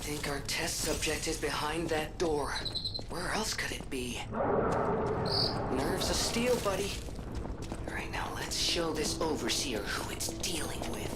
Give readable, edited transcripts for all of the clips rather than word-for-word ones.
think our test subject is behind that door. Where else could it be? Nerves of steel, buddy. All right, now let's show this overseer who it's dealing with.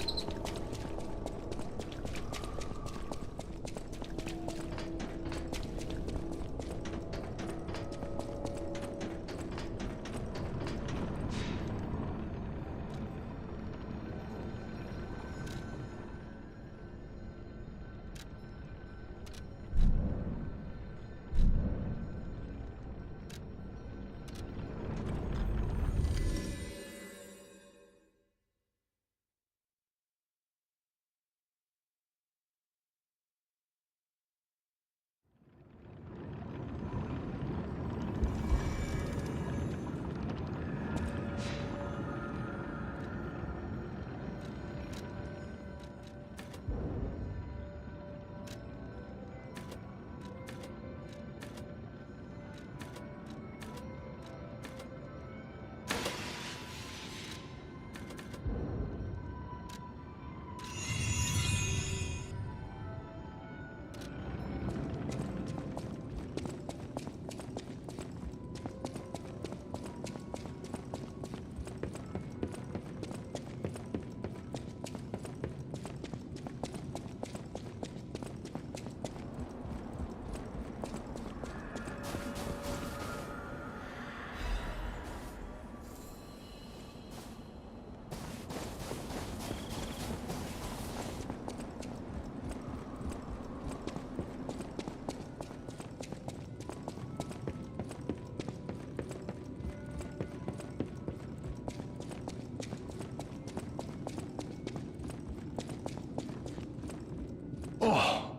Oh,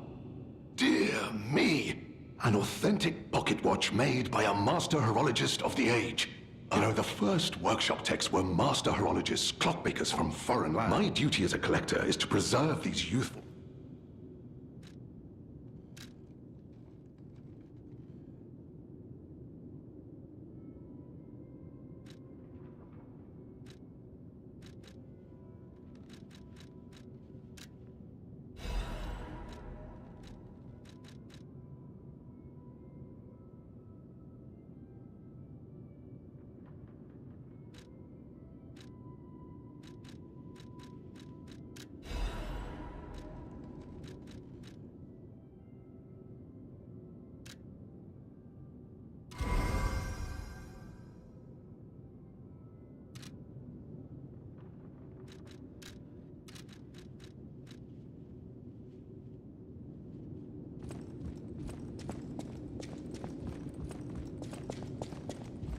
dear me. An authentic pocket watch made by a master horologist of the age. You know, the first workshop techs were master horologists, clockmakers from foreign lands. My duty as a collector is to preserve these youthful...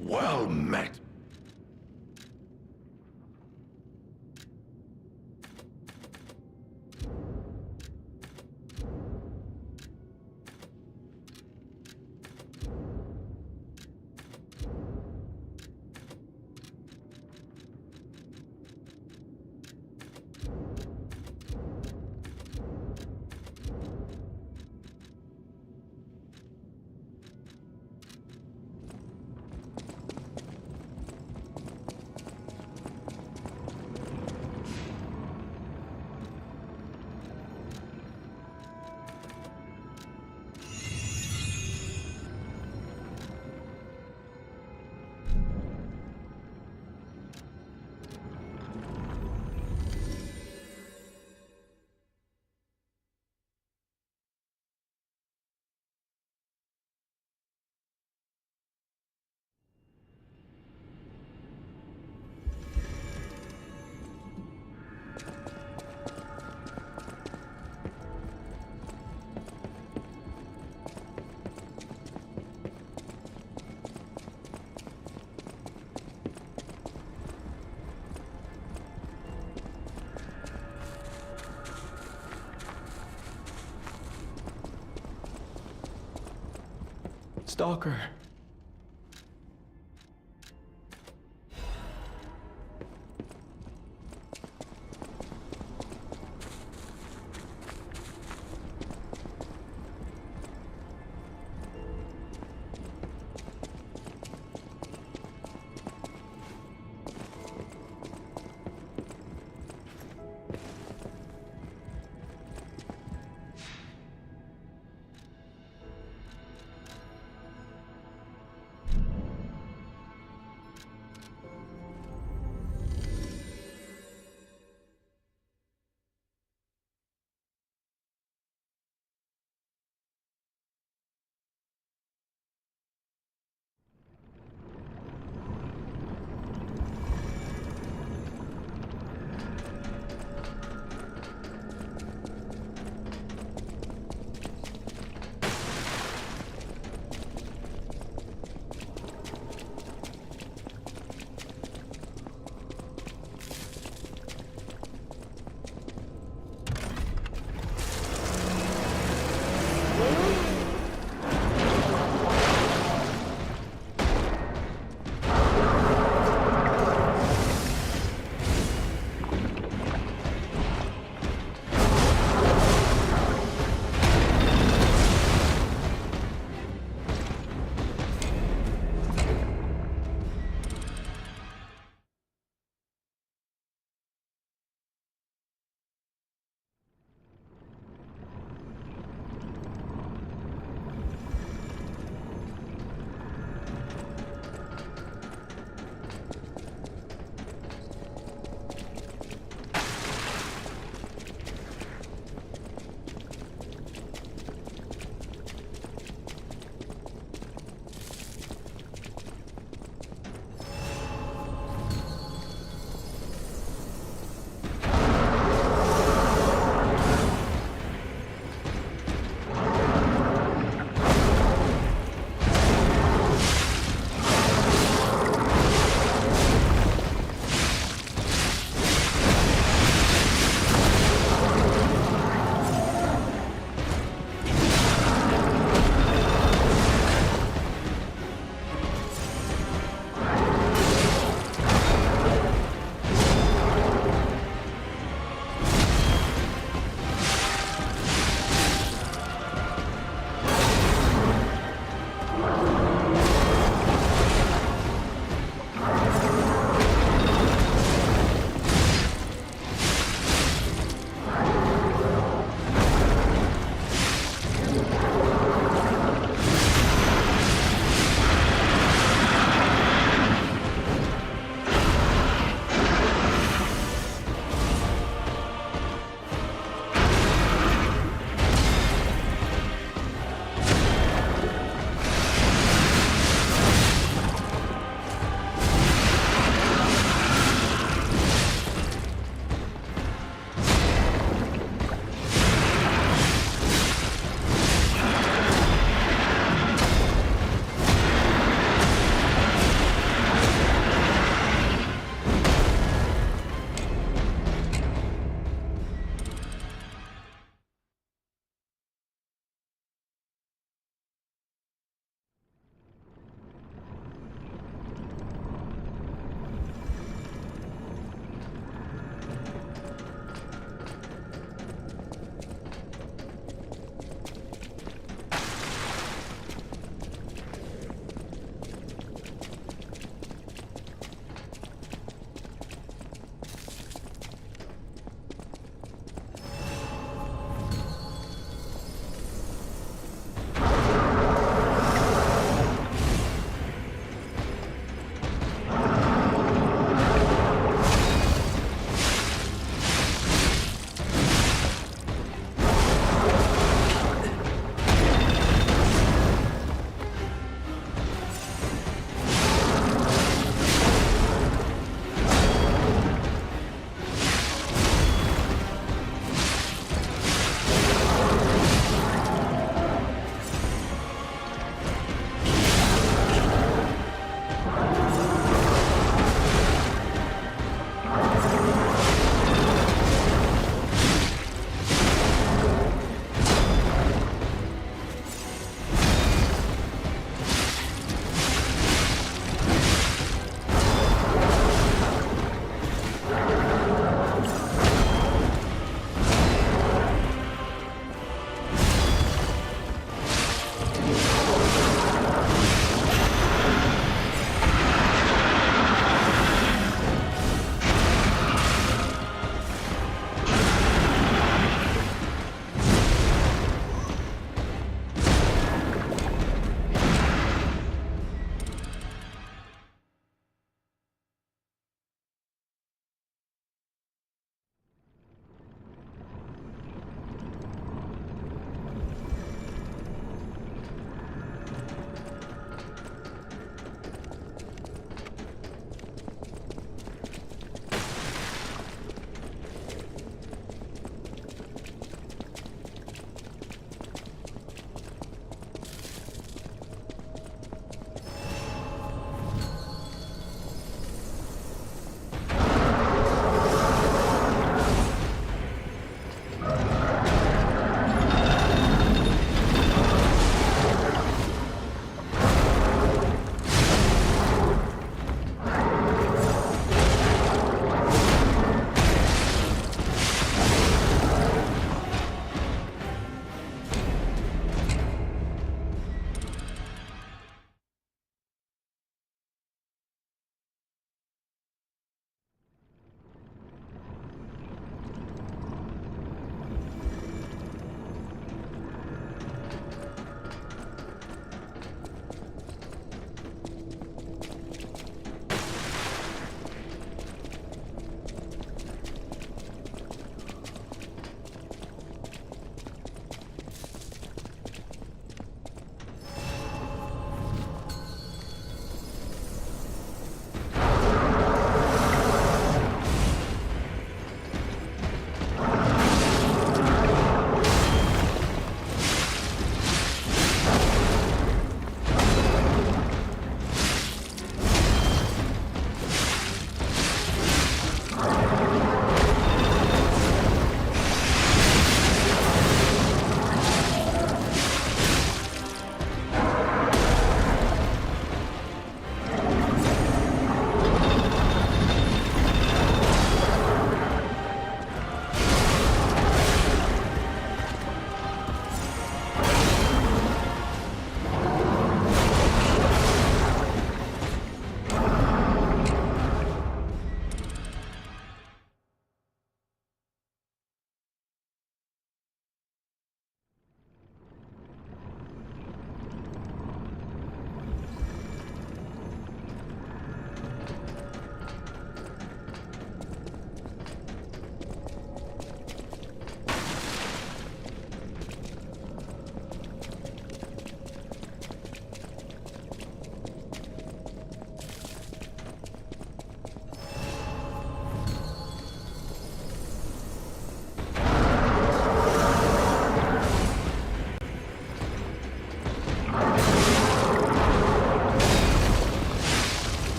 Well met. Stalker.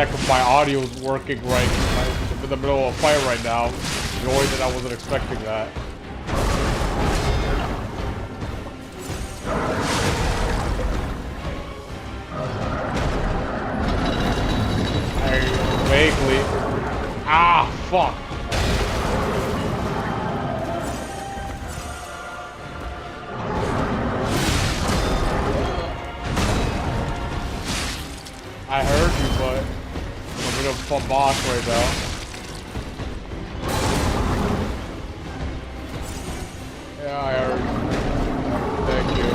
check if my audio is working right. I'm in the middle of a fight right now. Joy that I wasn't expecting that. Vaguely. Ah, fuck. I heard you, but I'm gonna put boss right now. Yeah, I heard you. Thank you.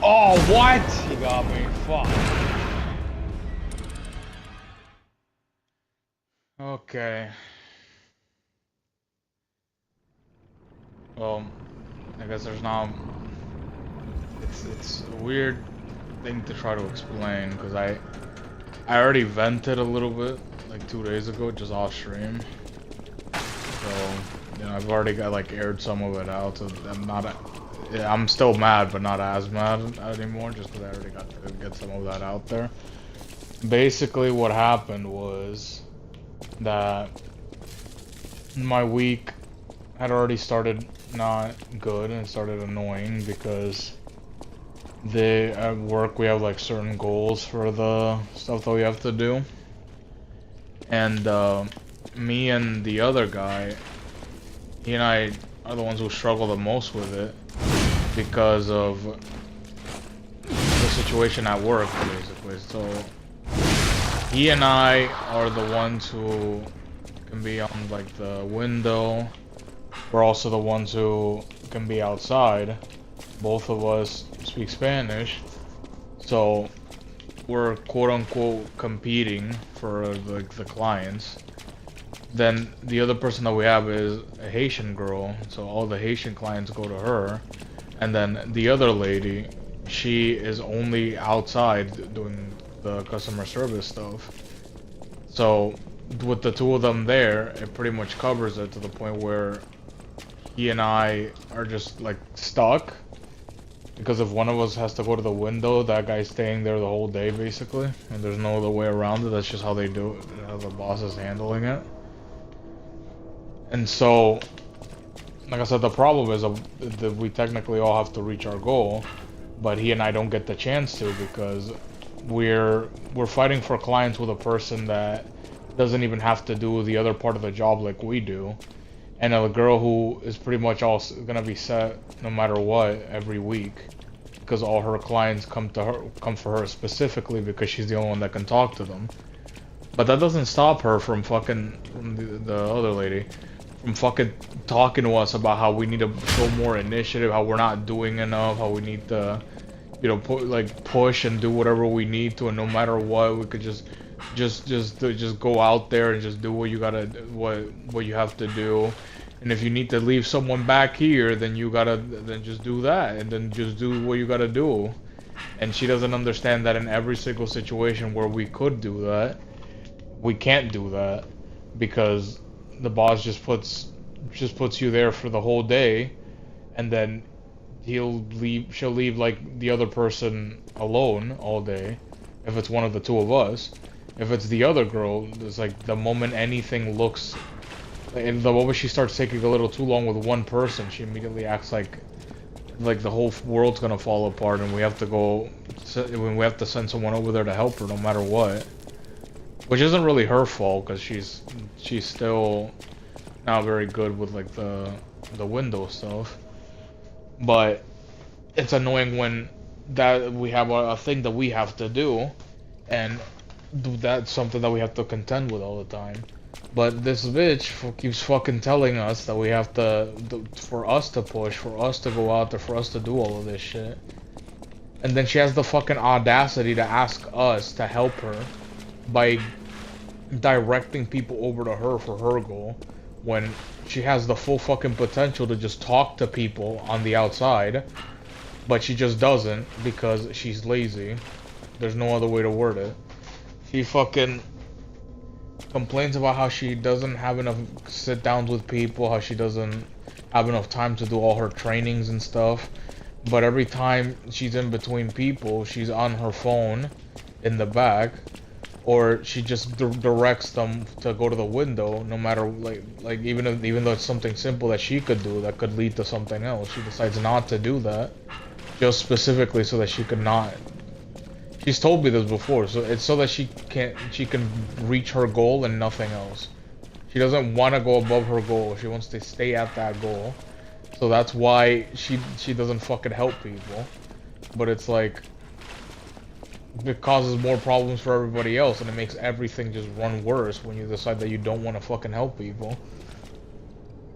Oh, what? He got me. Fuck. Okay. Well, I guess there's not. It's a weird thing to try to explain because I already vented a little bit like 2 days ago just off stream. So you know I've already got like aired some of it out. So I'm still mad, but not as mad anymore, just because I already got to get some of that out there. Basically, what happened was that my week had already started not good and started annoying because at work we have like certain goals for the stuff that we have to do. And me and the other guy, he and I are the ones who struggle the most with it. Because of the situation at work, basically. So he and I are the ones who can be on like the window. We're also the ones who can be outside. Both of us speak Spanish, so we're quote unquote competing for like the clients. Then the other person that we have is a Haitian girl, so all the Haitian clients go to her. And then the other lady, she is only outside doing the customer service stuff. So with the two of them there, it pretty much covers it to the point where he and I are just like stuck. Because if one of us has to go to the window, that guy's staying there the whole day basically. And there's no other way around it. That's just how they do it, how the boss is handling it. And so, like I said, the problem is that we technically all have to reach our goal, but he and I don't get the chance to because we're fighting for clients with a person that doesn't even have to do the other part of the job like we do, and a girl who is pretty much all gonna be set no matter what every week because all her clients come for her specifically because she's the only one that can talk to them. But that doesn't stop her from the other lady from fucking talking to us about how we need to show more initiative, how we're not doing enough, how we need to, you know, push and do whatever we need to, and no matter what, we could just go out there and just do what you gotta, what you have to do. And if you need to leave someone back here, then you gotta, then just do that, and then just do what you gotta do. And she doesn't understand that in every single situation where we could do that, we can't do that because the boss just puts you there for the whole day, and then she'll leave like the other person alone all day if it's one of the two of us. If it's the other girl, it's like the moment anything looks, and the moment she starts taking a little too long with one person, she immediately acts like the whole world's gonna fall apart, and we have to send someone over there to help her no matter what. Which isn't really her fault, because she's still not very good with like the window stuff. But it's annoying when that we have a thing that we have to do, and that's something that we have to contend with all the time. But this bitch keeps fucking telling us that we have to, for us to push, for us to go out there, for us to do all of this shit. And then she has the fucking audacity to ask us to help her by directing people over to her for her goal, when she has the full fucking potential to just talk to people on the outside, but she just doesn't because she's lazy. There's no other way to word it. She fucking complains about how she doesn't have enough sit downs with people, how she doesn't have enough time to do all her trainings and stuff. But every time she's in between people, she's on her phone in the back, or she just directs them to go to the window, no matter like even though it's something simple that she could do that could lead to something else. She decides not to do that, just specifically so that she could not. She's told me this before, so it's so that she can reach her goal and nothing else. She doesn't want to go above her goal. She wants to stay at that goal. So that's why she doesn't fucking help people. But it's like, it causes more problems for everybody else, and it makes everything just run worse when you decide that you don't want to fucking help people.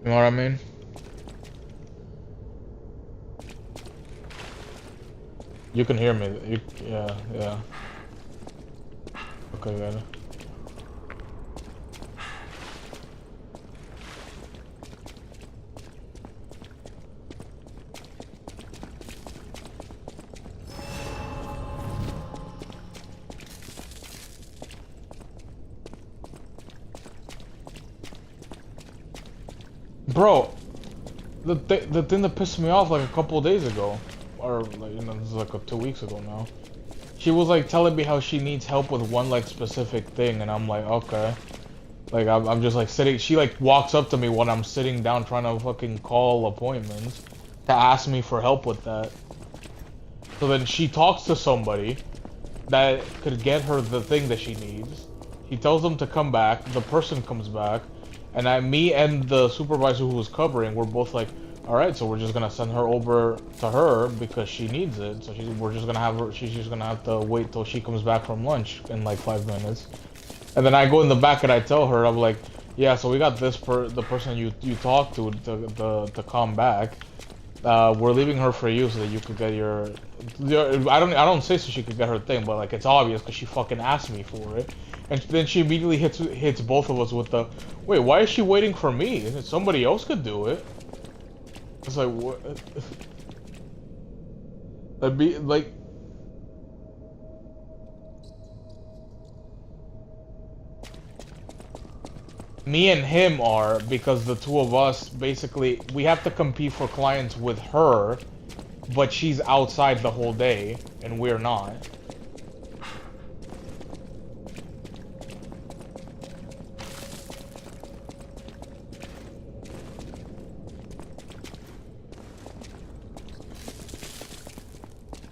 You know what I mean? You can hear me. Yeah. Okay, got it. Bro, the thing that pissed me off like a couple of days ago, or like, this is like 2 weeks ago now. She was like telling me how she needs help with one like specific thing, and I'm like, okay. Like I'm just like sitting. She like walks up to me when I'm sitting down trying to fucking call appointments to ask me for help with that. So then she talks to somebody that could get her the thing that she needs. She tells them to come back. The person comes back. And me and the supervisor who was covering, we're both like, all right, so we're just gonna send her over to her because she needs it. So we're just gonna have her. She's just gonna have to wait till she comes back from lunch in like 5 minutes. And then I go in the back and I tell her, I'm like, yeah, so we got the person you talked to come back. We're leaving her for you so that you could get your. I don't say so she could get her thing, but like it's obvious because she fucking asked me for it. And then she immediately hits both of us with the, wait, why is she waiting for me? Somebody else could do it. It's like, what? That'd be like. Me and him are, because the two of us, basically, we have to compete for clients with her, but she's outside the whole day, and we're not.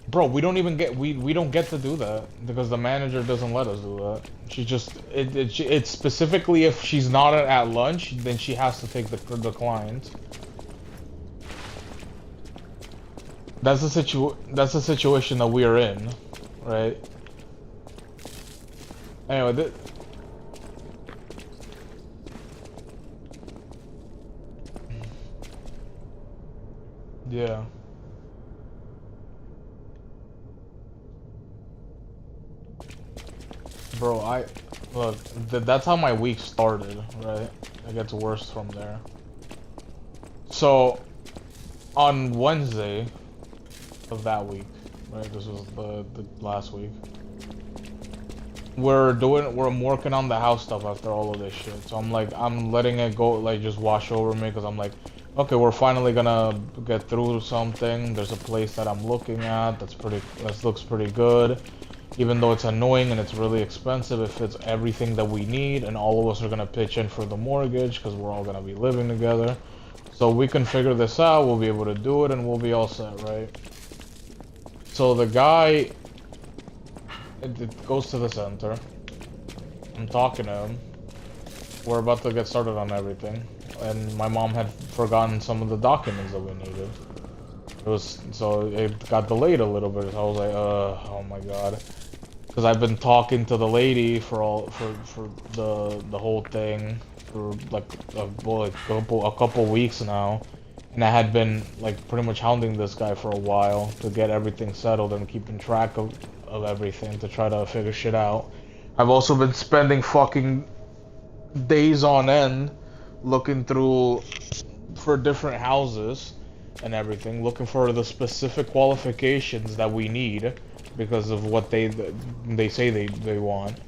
Bro, we don't even get we don't get to do that because the manager doesn't let us do that. She just it's specifically if she's not at lunch, then she has to take the client. That's the situation that we are in, right? Anyway, yeah. Bro, look, that's how my week started, right? It gets worse from there. So, on Wednesday of that week, right? This was the last week. I'm working on the house stuff after all of this shit. So I'm letting it go, like, just wash over me, because I'm like, okay, we're finally gonna get through something. There's a place that I'm looking at that looks pretty good. Even though it's annoying and it's really expensive, it fits everything that we need, and all of us are gonna pitch in for the mortgage, because we're all gonna be living together. So we can figure this out, we'll be able to do it, and we'll be all set, right? So the guy, it goes to the center. I'm talking to him. We're about to get started on everything. And my mom had forgotten some of the documents that we needed. So it got delayed a little bit. So I was like, oh my god. Because I've been talking to the lady for the whole thing for like a couple weeks now. And I had been like pretty much hounding this guy for a while to get everything settled and keeping track of everything to try to figure shit out. I've also been spending fucking days on end looking through for different houses and everything, looking for the specific qualifications that we need because of what they say they want.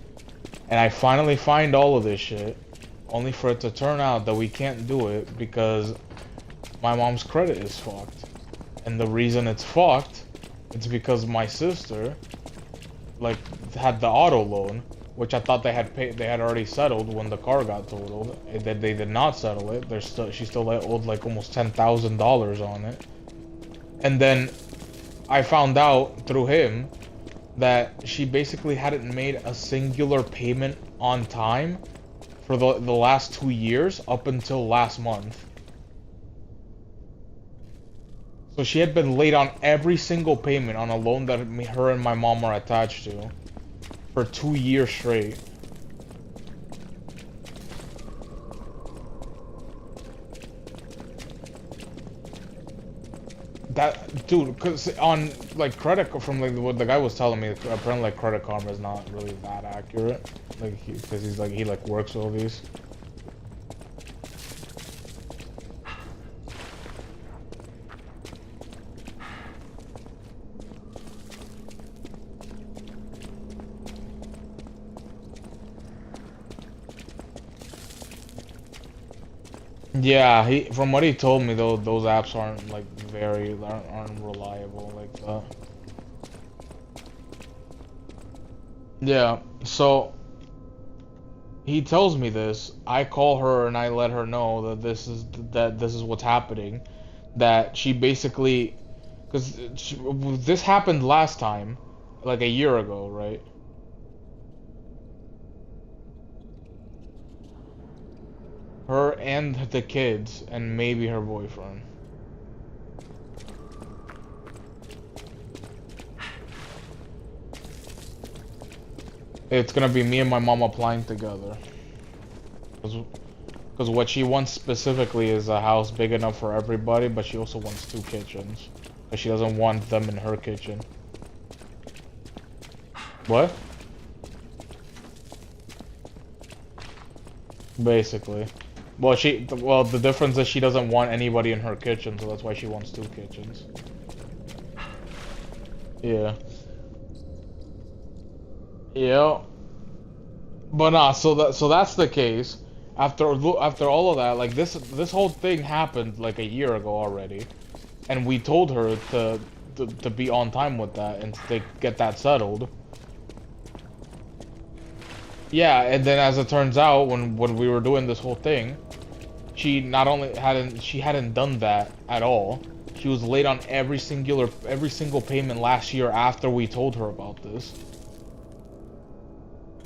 And I finally find all of this shit, only for it to turn out that we can't do it because my mom's credit is fucked. And the reason it's fucked, it's because my sister, like, had the auto loan, which I thought they had already settled when the car got totaled. They did not settle it. She still owed like almost $10,000 on it. And then I found out through him that she basically hadn't made a singular payment on time for the last 2 years up until last month. So she had been late on every single payment on a loan that her and my mom are attached to for 2 years straight. That dude, cause on like credit from like what the guy was telling me, apparently like Credit Karma is not really that accurate, like because he works all these. Yeah, from what he told me though, those apps aren't like aren't reliable like that. Yeah, so he tells me this. I call her and I let her know that this is what's happening. That she basically, because this happened last time, like a year ago, right? Her and the kids, and maybe her boyfriend. It's gonna be me and my mom applying together. Because what she wants specifically is a house big enough for everybody, but she also wants 2 kitchens. Because she doesn't want them in her kitchen. What? Basically. Well, the difference is she doesn't want anybody in her kitchen, so that's why she wants 2 kitchens. Yeah. Yeah. But nah, so that's the case. After all of that, like this whole thing happened like a year ago already, and we told her to be on time with that and to get that settled. Yeah, and then as it turns out, when we were doing this whole thing, she not only hadn't done that at all. She was late on every single payment last year after we told her about this.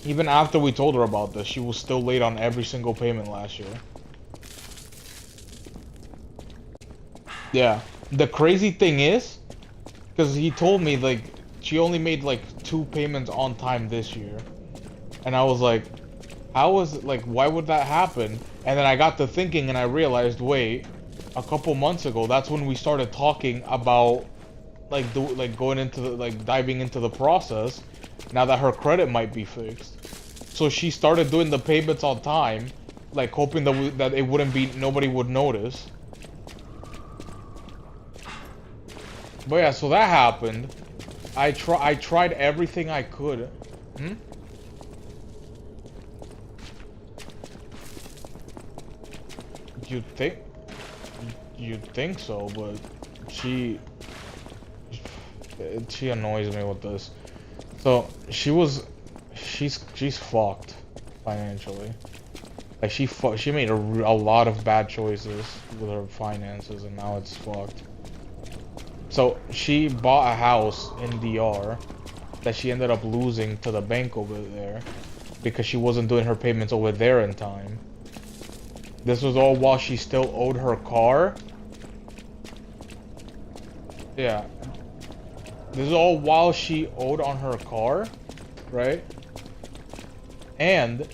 Even after we told her about this, she was still late on every single payment last year. Yeah. The crazy thing is, because he told me like she only made like 2 payments on time this year. And I was like, how was it, like, why would that happen? And then I got to thinking and I realized, wait, a couple months ago, that's when we started talking about, like, going into the, like, diving into the process, now that her credit might be fixed. So she started doing the payments on time, like, hoping that it wouldn't be, nobody would notice. But yeah, so that happened. I tried everything I could. Hmm? You'd think you'd think so, but she annoys me with this. So she's fucked financially. Like she made a lot of bad choices with her finances, and now it's fucked. So she bought a house in DR that she ended up losing to the bank over there because she wasn't doing her payments over there in time. This was all while she still owed her car. Yeah. This is all while she owed on her car, right? And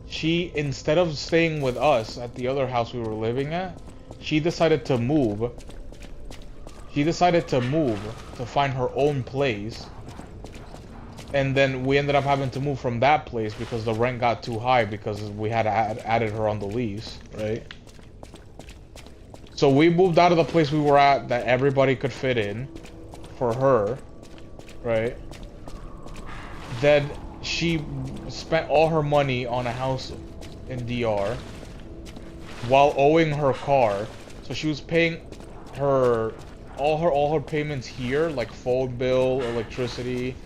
she, instead of staying with us at the other house we were living at, she decided to move. She decided to move to find her own place. And then we ended up having to move from that place because the rent got too high because we had added her on the lease, right? So we moved out of the place we were at that everybody could fit in for her, right? Then she spent all her money on a house in DR while owing her car. So she was paying all her payments here, like phone bill, electricity,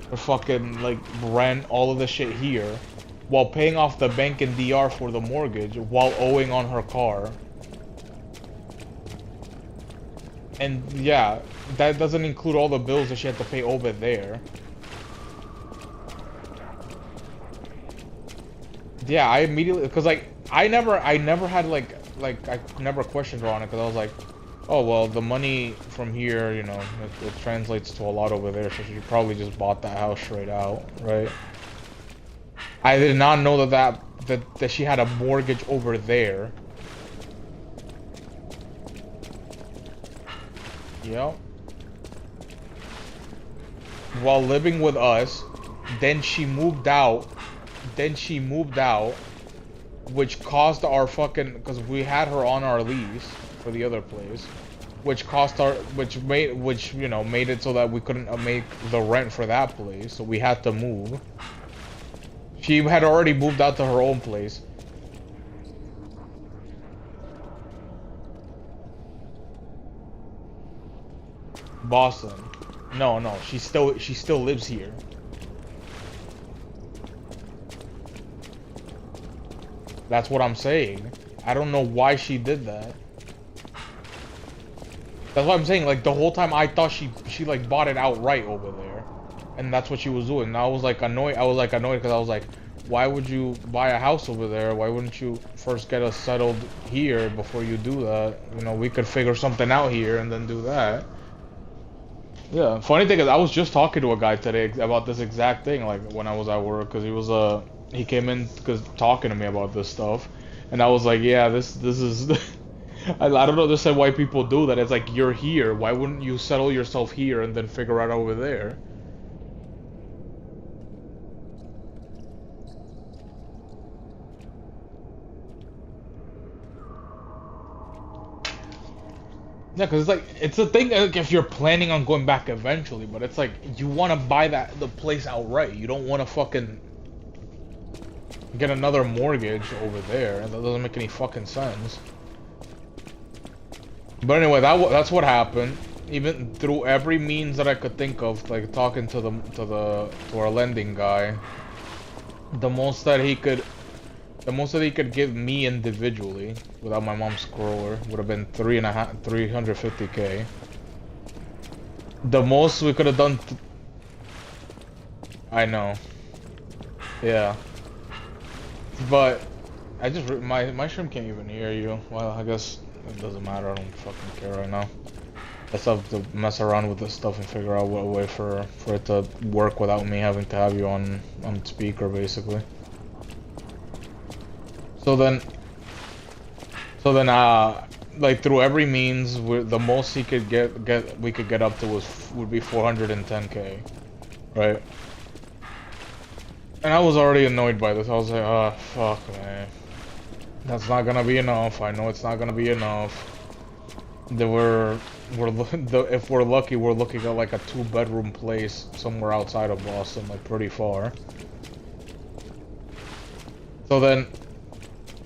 or fucking like rent, all of the shit here, while paying off the bank in DR for the mortgage while owing on her car. And yeah, that doesn't include all the bills that she had to pay over there. Yeah, I immediately, because like I never had like I never questioned her on it, because I was like, oh well, the money from here, you know, it translates to a lot over there, so she probably just bought that house straight out, right? I did not know that she had a mortgage over there. Yep. While living with us, then she moved out. Which caused our fucking, because we had her on our lease for the other place, which made it so that we couldn't make the rent for that place, so we had to move. She had already moved out to her own place. Boston. No, she still lives here. That's what I'm saying. I don't know why she did that. That's what I'm saying. Like the whole time I thought she like bought it outright over there, and that's what she was doing. And I was like annoyed. Because I was like, why would you buy a house over there? Why wouldn't you first get us settled here before you do that? You know, we could figure something out here and then do that. Yeah. Funny thing is, I was just talking to a guy today about this exact thing. Like when I was at work, because he came in talking to me about this stuff, and I was like, yeah, this is I don't understand why people do that. It's like, you're here, why wouldn't you settle yourself here and then figure out over there? Yeah, because it's like, it's a thing, like, if you're planning on going back eventually, but it's like, you want to buy the place outright. You don't want to fucking get another mortgage over there. That doesn't make any fucking sense. But anyway, that's what happened. Even through every means that I could think of, like talking to our lending guy, the most that he could give me individually without my mom's scroller would have been 350K. The most we could have done. I know. Yeah. But I just my stream can't even hear you. Well, I guess it doesn't matter. I don't fucking care right now. I still have to mess around with this stuff and figure out what way for it to work without me having to have you on speaker, basically. So then, like through every means, the most he could we could get up to would be 410K, right? And I was already annoyed by this. I was like, oh, fuck, man. That's not gonna be enough. I know it's not gonna be enough. if we're lucky, we're looking at like a 2-bedroom place somewhere outside of Boston, like pretty far. So then,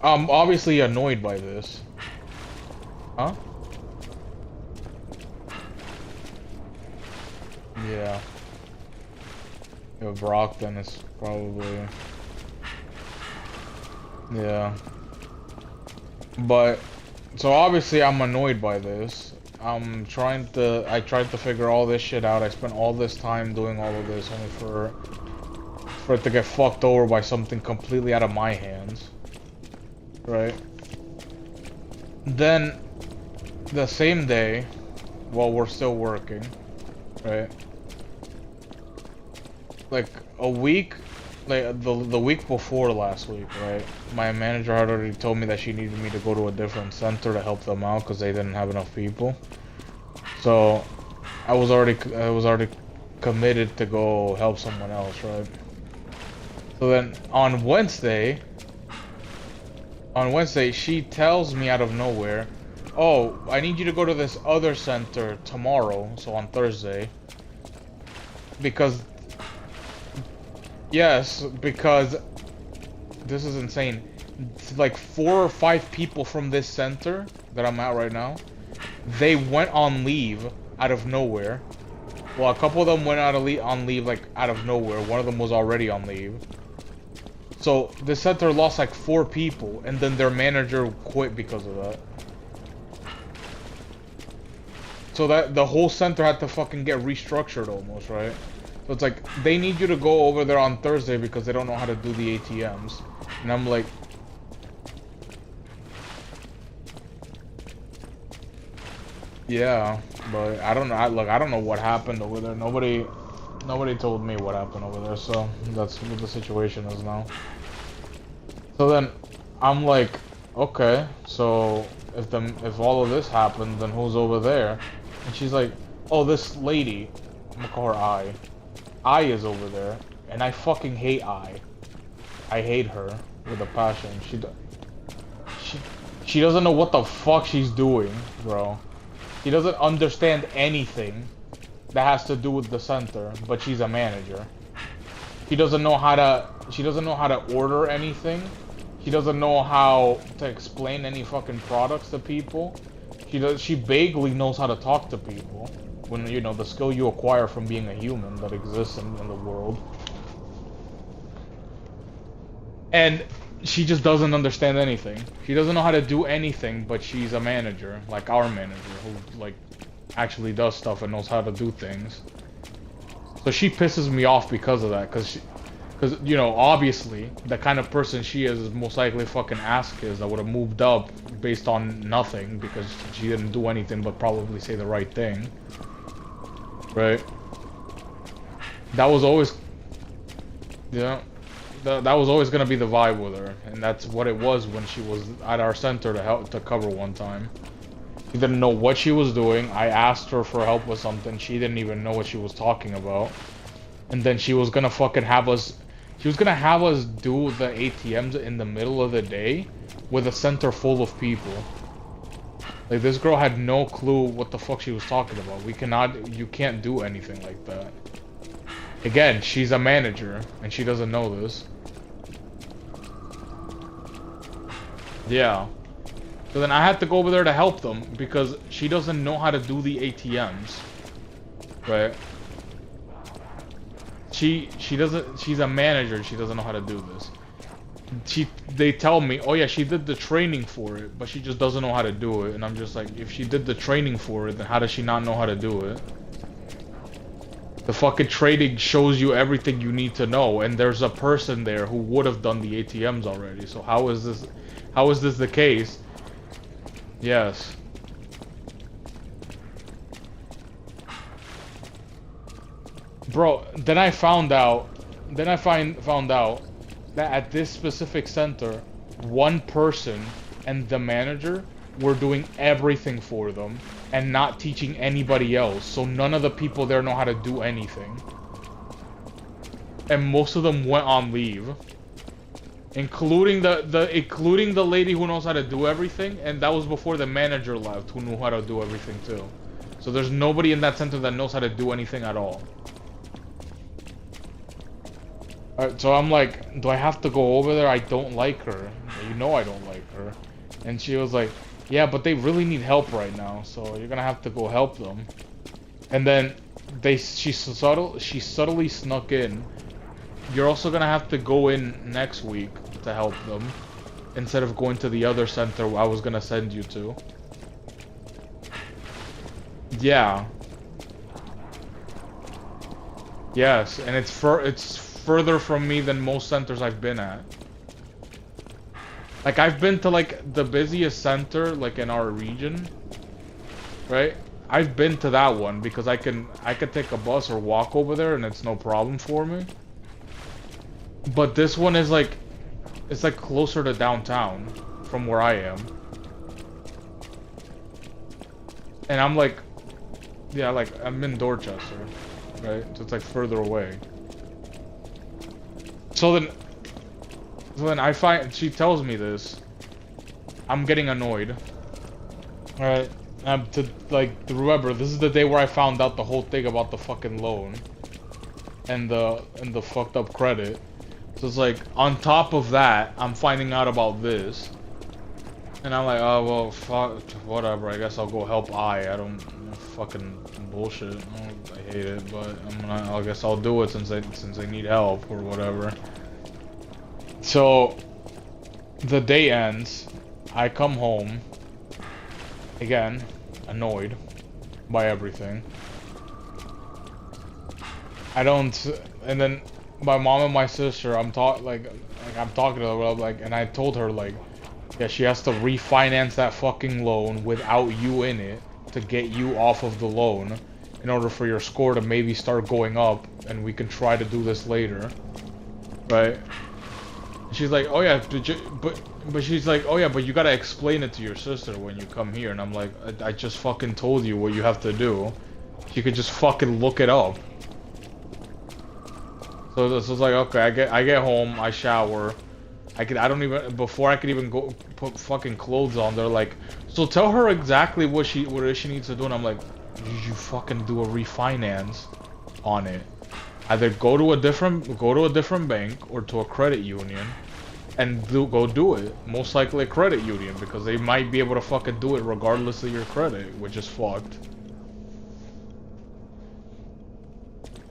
I'm obviously annoyed by this. Huh? Yeah. Yeah, Brockton is probably... Yeah. But, so obviously I'm annoyed by this. I tried to figure all this shit out. I spent all this time doing all of this only for it to get fucked over by something completely out of my hands. Right? Then, the same day, while we're still working, right? Like, a week, like, the week before last week, right? My manager had already told me that she needed me to go to a different center to help them out because they didn't have enough people. So, I was already committed to go help someone else, right? So then, on Wednesday, she tells me out of nowhere, oh, I need you to go to this other center tomorrow, so on Thursday. Because... Yes, because... This is insane. It's like 4 or 5 people from this center that I'm at right now, they went on leave out of nowhere. Well, a couple of them went on leave like out of nowhere. One of them was already on leave. So, the center lost like 4 people, and then their manager quit because of that. So that the whole center had to fucking get restructured almost, right? So it's like, they need you to go over there on Thursday because they don't know how to do the ATMs. And I'm like... Yeah, but I don't know, I don't know what happened over there. Nobody told me what happened over there, so that's what the situation is now. So then, I'm like, okay, so if all of this happened, then who's over there? And she's like, oh, this lady, I'm gonna call her I is over there, and I fucking hate I hate her with a passion. She doesn't know what the fuck she's doing, bro. She doesn't understand anything that has to do with the center, but she's a manager. She doesn't know how to order anything. She doesn't know how to explain any fucking products to people. She vaguely knows how to talk to people. When, you know, the skill you acquire from being a human that exists in the world. And she just doesn't understand anything. She doesn't know how to do anything, but she's a manager, like our manager, who, like, actually does stuff and knows how to do things. So she pisses me off because of that, because, you know, obviously, the kind of person she is most likely fucking ass kids that would have moved up based on nothing, because she didn't do anything but probably say the right thing. Right? That was always... Yeah. That was always gonna be the vibe with her, and that's what it was when she was at our center to cover one time. She didn't know what she was doing. I asked her for help with something. She didn't even know what she was talking about. And then she was gonna fucking have us... She was gonna have us do the ATMs in the middle of the day with a center full of people. Like, this girl had no clue what the fuck she was talking about. You can't do anything like that. Again, she's a manager, and she doesn't know this. Yeah. So then I had to go over there to help them, because she doesn't know how to do the ATMs. Right? She's a manager, she doesn't know how to do this. They tell me, oh yeah, she did the training for it, but she just doesn't know how to do it. And I'm just like, if she did the training for it, then how does she not know how to do it? The fucking training shows you everything you need to know, and there's a person there who would have done the ATMs already. So how is this the case? Yes. Bro, then I found out that at this specific center, one person and the manager were doing everything for them and not teaching anybody else. So none of the people there know how to do anything. And most of them went on leave. including including the lady who knows how to do everything, and that was before the manager left who knew how to do everything too. So there's nobody in that center that knows how to do anything at all. Alright, so I'm like, do I have to go over there? I don't like her. You know I don't like her. And she was like, yeah, but they really need help right now, so you're gonna have to go help them. And then she subtly snuck in. You're also gonna have to go in next week to help them, instead of going to the other center I was gonna send you to. Yeah. Yes, and it's further from me than most centers I've been at. Like, I've been to, like, the busiest center, like, in our region, right? I've been to that one because I could take a bus or walk over there and it's no problem for me. But this one is, like, it's, like, closer to downtown from where I am. And I'm, like, yeah, like, I'm in Dorchester, right? So it's, like, further away. So then I find, she tells me this. I'm getting annoyed. Alright, remember, this is the day where I found out the whole thing about the fucking loan. And the fucked up credit. So it's like, on top of that, I'm finding out about this. And I'm like, oh, well, fuck, whatever, I guess I'll go help I don't, fucking bullshit. I hate it, but I guess I'll do it since they need help or whatever. So, the day ends, I come home, again, annoyed by everything. And then my mom and my sister, I'm talking to her, like, and I told her, like, yeah, she has to refinance that fucking loan without you in it to get you off of the loan in order for your score to maybe start going up, and we can try to do this later, right? She's like, oh yeah, but she's like, oh yeah, but you gotta explain it to your sister when you come here. And I'm like, I just fucking told you what you have to do. You could just fucking look it up. So this was like, okay, I get home, I shower, before I could even go put fucking clothes on, they're like, so tell her exactly what she needs to do. And I'm like, you fucking do a refinance on it. Either go to a different bank or to a credit union and go do it. Most likely a credit union, because they might be able to fucking do it regardless of your credit, which is fucked.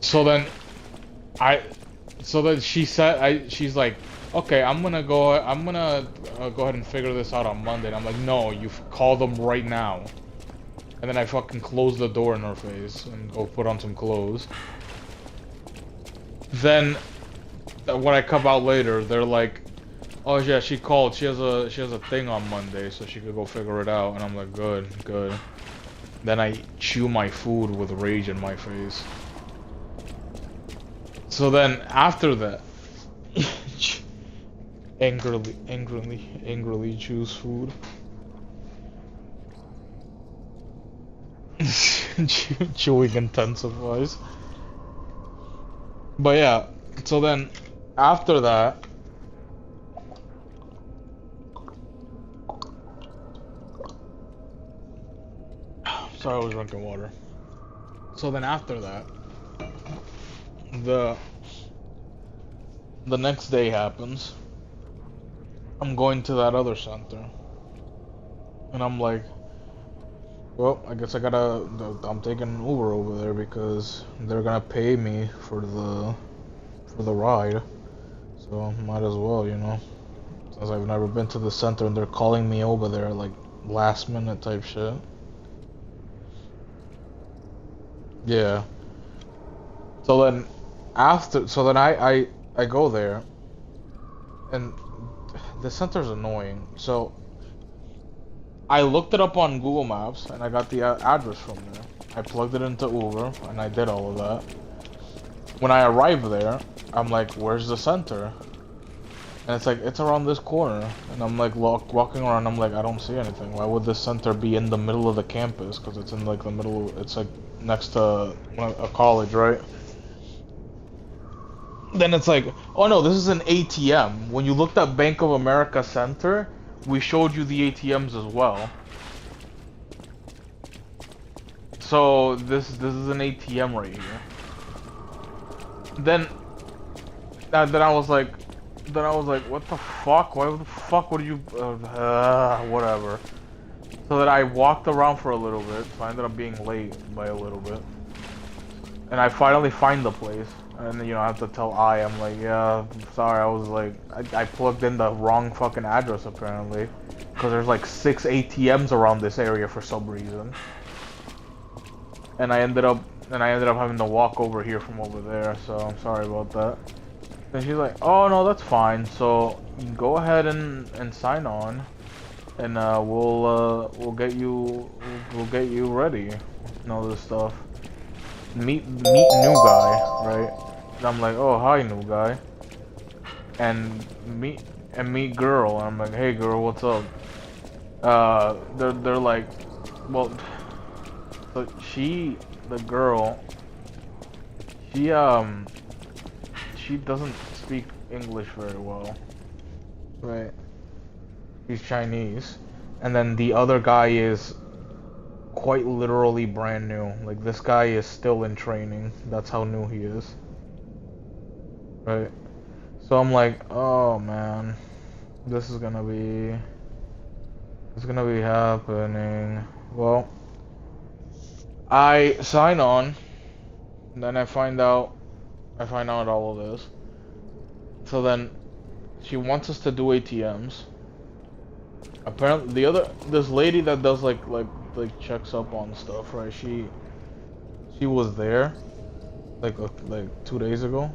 So then she's like, okay, I'm gonna go ahead and figure this out on Monday. And I'm like, no, you call them right now. And then I fucking close the door in her face and go put on some clothes. Then, when I come out later, they're like, oh yeah, she called. She has a thing on Monday, so she could go figure it out. And I'm like, good. Then I chew my food with rage in my face. So then, after that, angrily chews food. Chewing intensifies. But yeah, so then after that, sorry, I was drinking water. So then after that, the next day happens. I'm going to that other center, and I'm like, well, I guess I'm taking an Uber over there because they're gonna pay me for the ride. So might as well, you know. Since I've never been to the center and they're calling me over there like last minute type shit. Yeah. So then I go there, and the center's annoying. So I looked it up on Google Maps, and I got the address from there. I plugged it into Uber, and I did all of that. When I arrived there, I'm like, where's the center? And it's like, it's around this corner. And I'm like, walking around, I'm like, I don't see anything. Why would this center be in the middle of the campus? Because it's in like the middle, it's like next to a college, right? Then it's like, oh no, this is an ATM. When you looked at Bank of America Center, we showed you the ATMs as well. So this is an ATM right here. Then I was like, what the fuck? Why the fuck would you? Whatever. So that I walked around for a little bit. So I ended up being late by a little bit. And I finally find the place. And you know, I have to tell I'm like, yeah, sorry, I was like, I plugged in the wrong fucking address apparently. Because there's like 6 ATMs around this area for some reason. And I ended up having to walk over here from over there, so I'm sorry about that. And she's like, oh no, that's fine. So you can go ahead and sign on, and we'll get you ready and all this stuff. Meet new guy, right? And I'm like, oh hi new guy. And meet girl. And I'm like, hey girl, what's up? They're like, well, but the girl, she doesn't speak English very well, right? She's Chinese, and then the other guy is quite literally brand new. Like this guy is still in training. That's how new he is, right? So I'm like, oh man, this is gonna be happening. Well, I sign on, and then I find out all of this. So then, she wants us to do ATMs. Apparently, this lady that does like checks up on stuff, right? She was there, like 2 days ago.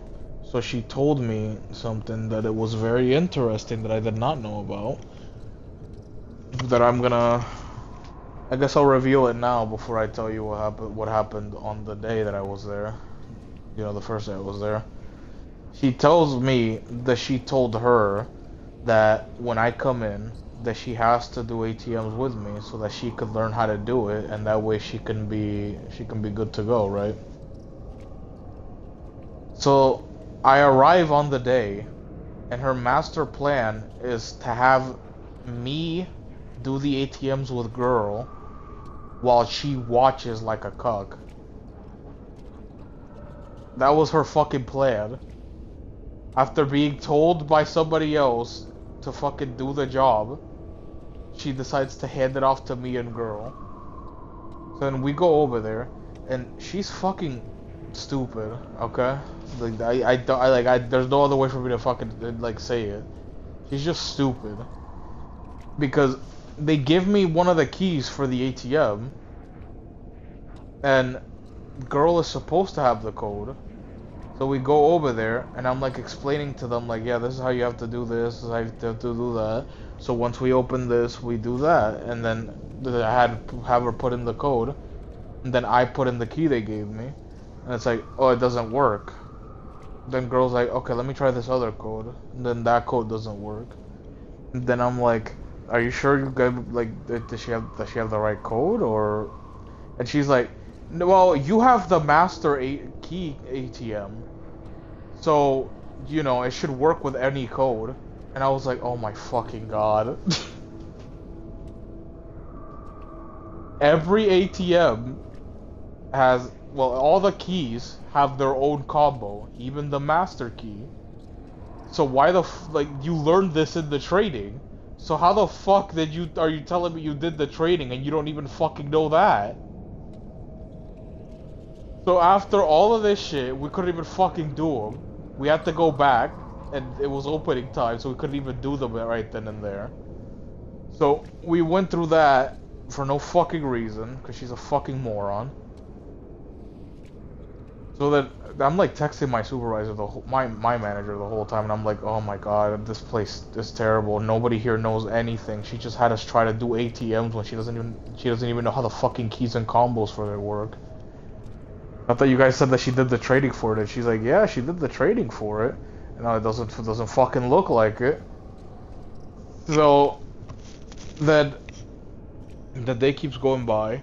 So she told me something that it was very interesting that I did not know about. That I guess I'll reveal it now before I tell you what happened on the day that I was there. You know, the first day I was there. She tells me that she told her that when I come in, that she has to do ATMs with me so that she could learn how to do it, and that way she can be good to go, right? So I arrive on the day, and her master plan is to have me do the ATMs with girl while she watches like a cuck. That was her fucking plan. After being told by somebody else to fucking do the job, she decides to hand it off to me and girl. So then we go over there, and she's fucking stupid, okay? Like there's no other way for me to fucking like say it. She's just stupid. Because they give me one of the keys for the ATM, and girl is supposed to have the code. So we go over there, and I'm like explaining to them like, yeah, this is how you have to do this, this is how you have to do that. So once we open this, we do that, and then I have her put in the code, and then I put in the key they gave me, and it's like, oh, it doesn't work. Then girl's like, okay, let me try this other code, and then that code doesn't work. And then I'm like, are you sure you guys does she have the right code, or? And she's like, well, you have the master key ATM, so you know it should work with any code. And I was like, oh my fucking god. Every ATM has, well, all the keys have their own combo, even the master key. So why the you learned this in the training? So how the fuck are you telling me you did the training and you don't even fucking know that? So after all of this shit, we couldn't even fucking do them. We had to go back, and it was opening time, so we couldn't even do them right then and there. So we went through that for no fucking reason, because she's a fucking moron. So then I'm like texting my supervisor, my manager the whole time, and I'm like, oh my god, this place is terrible. Nobody here knows anything. She just had us try to do ATMs when she doesn't even know how the fucking keys and combos for it work. I thought you guys said that she did the trading for it. And she's like, yeah, she did the trading for it. And now it doesn't fucking look like it. So then the day keeps going by,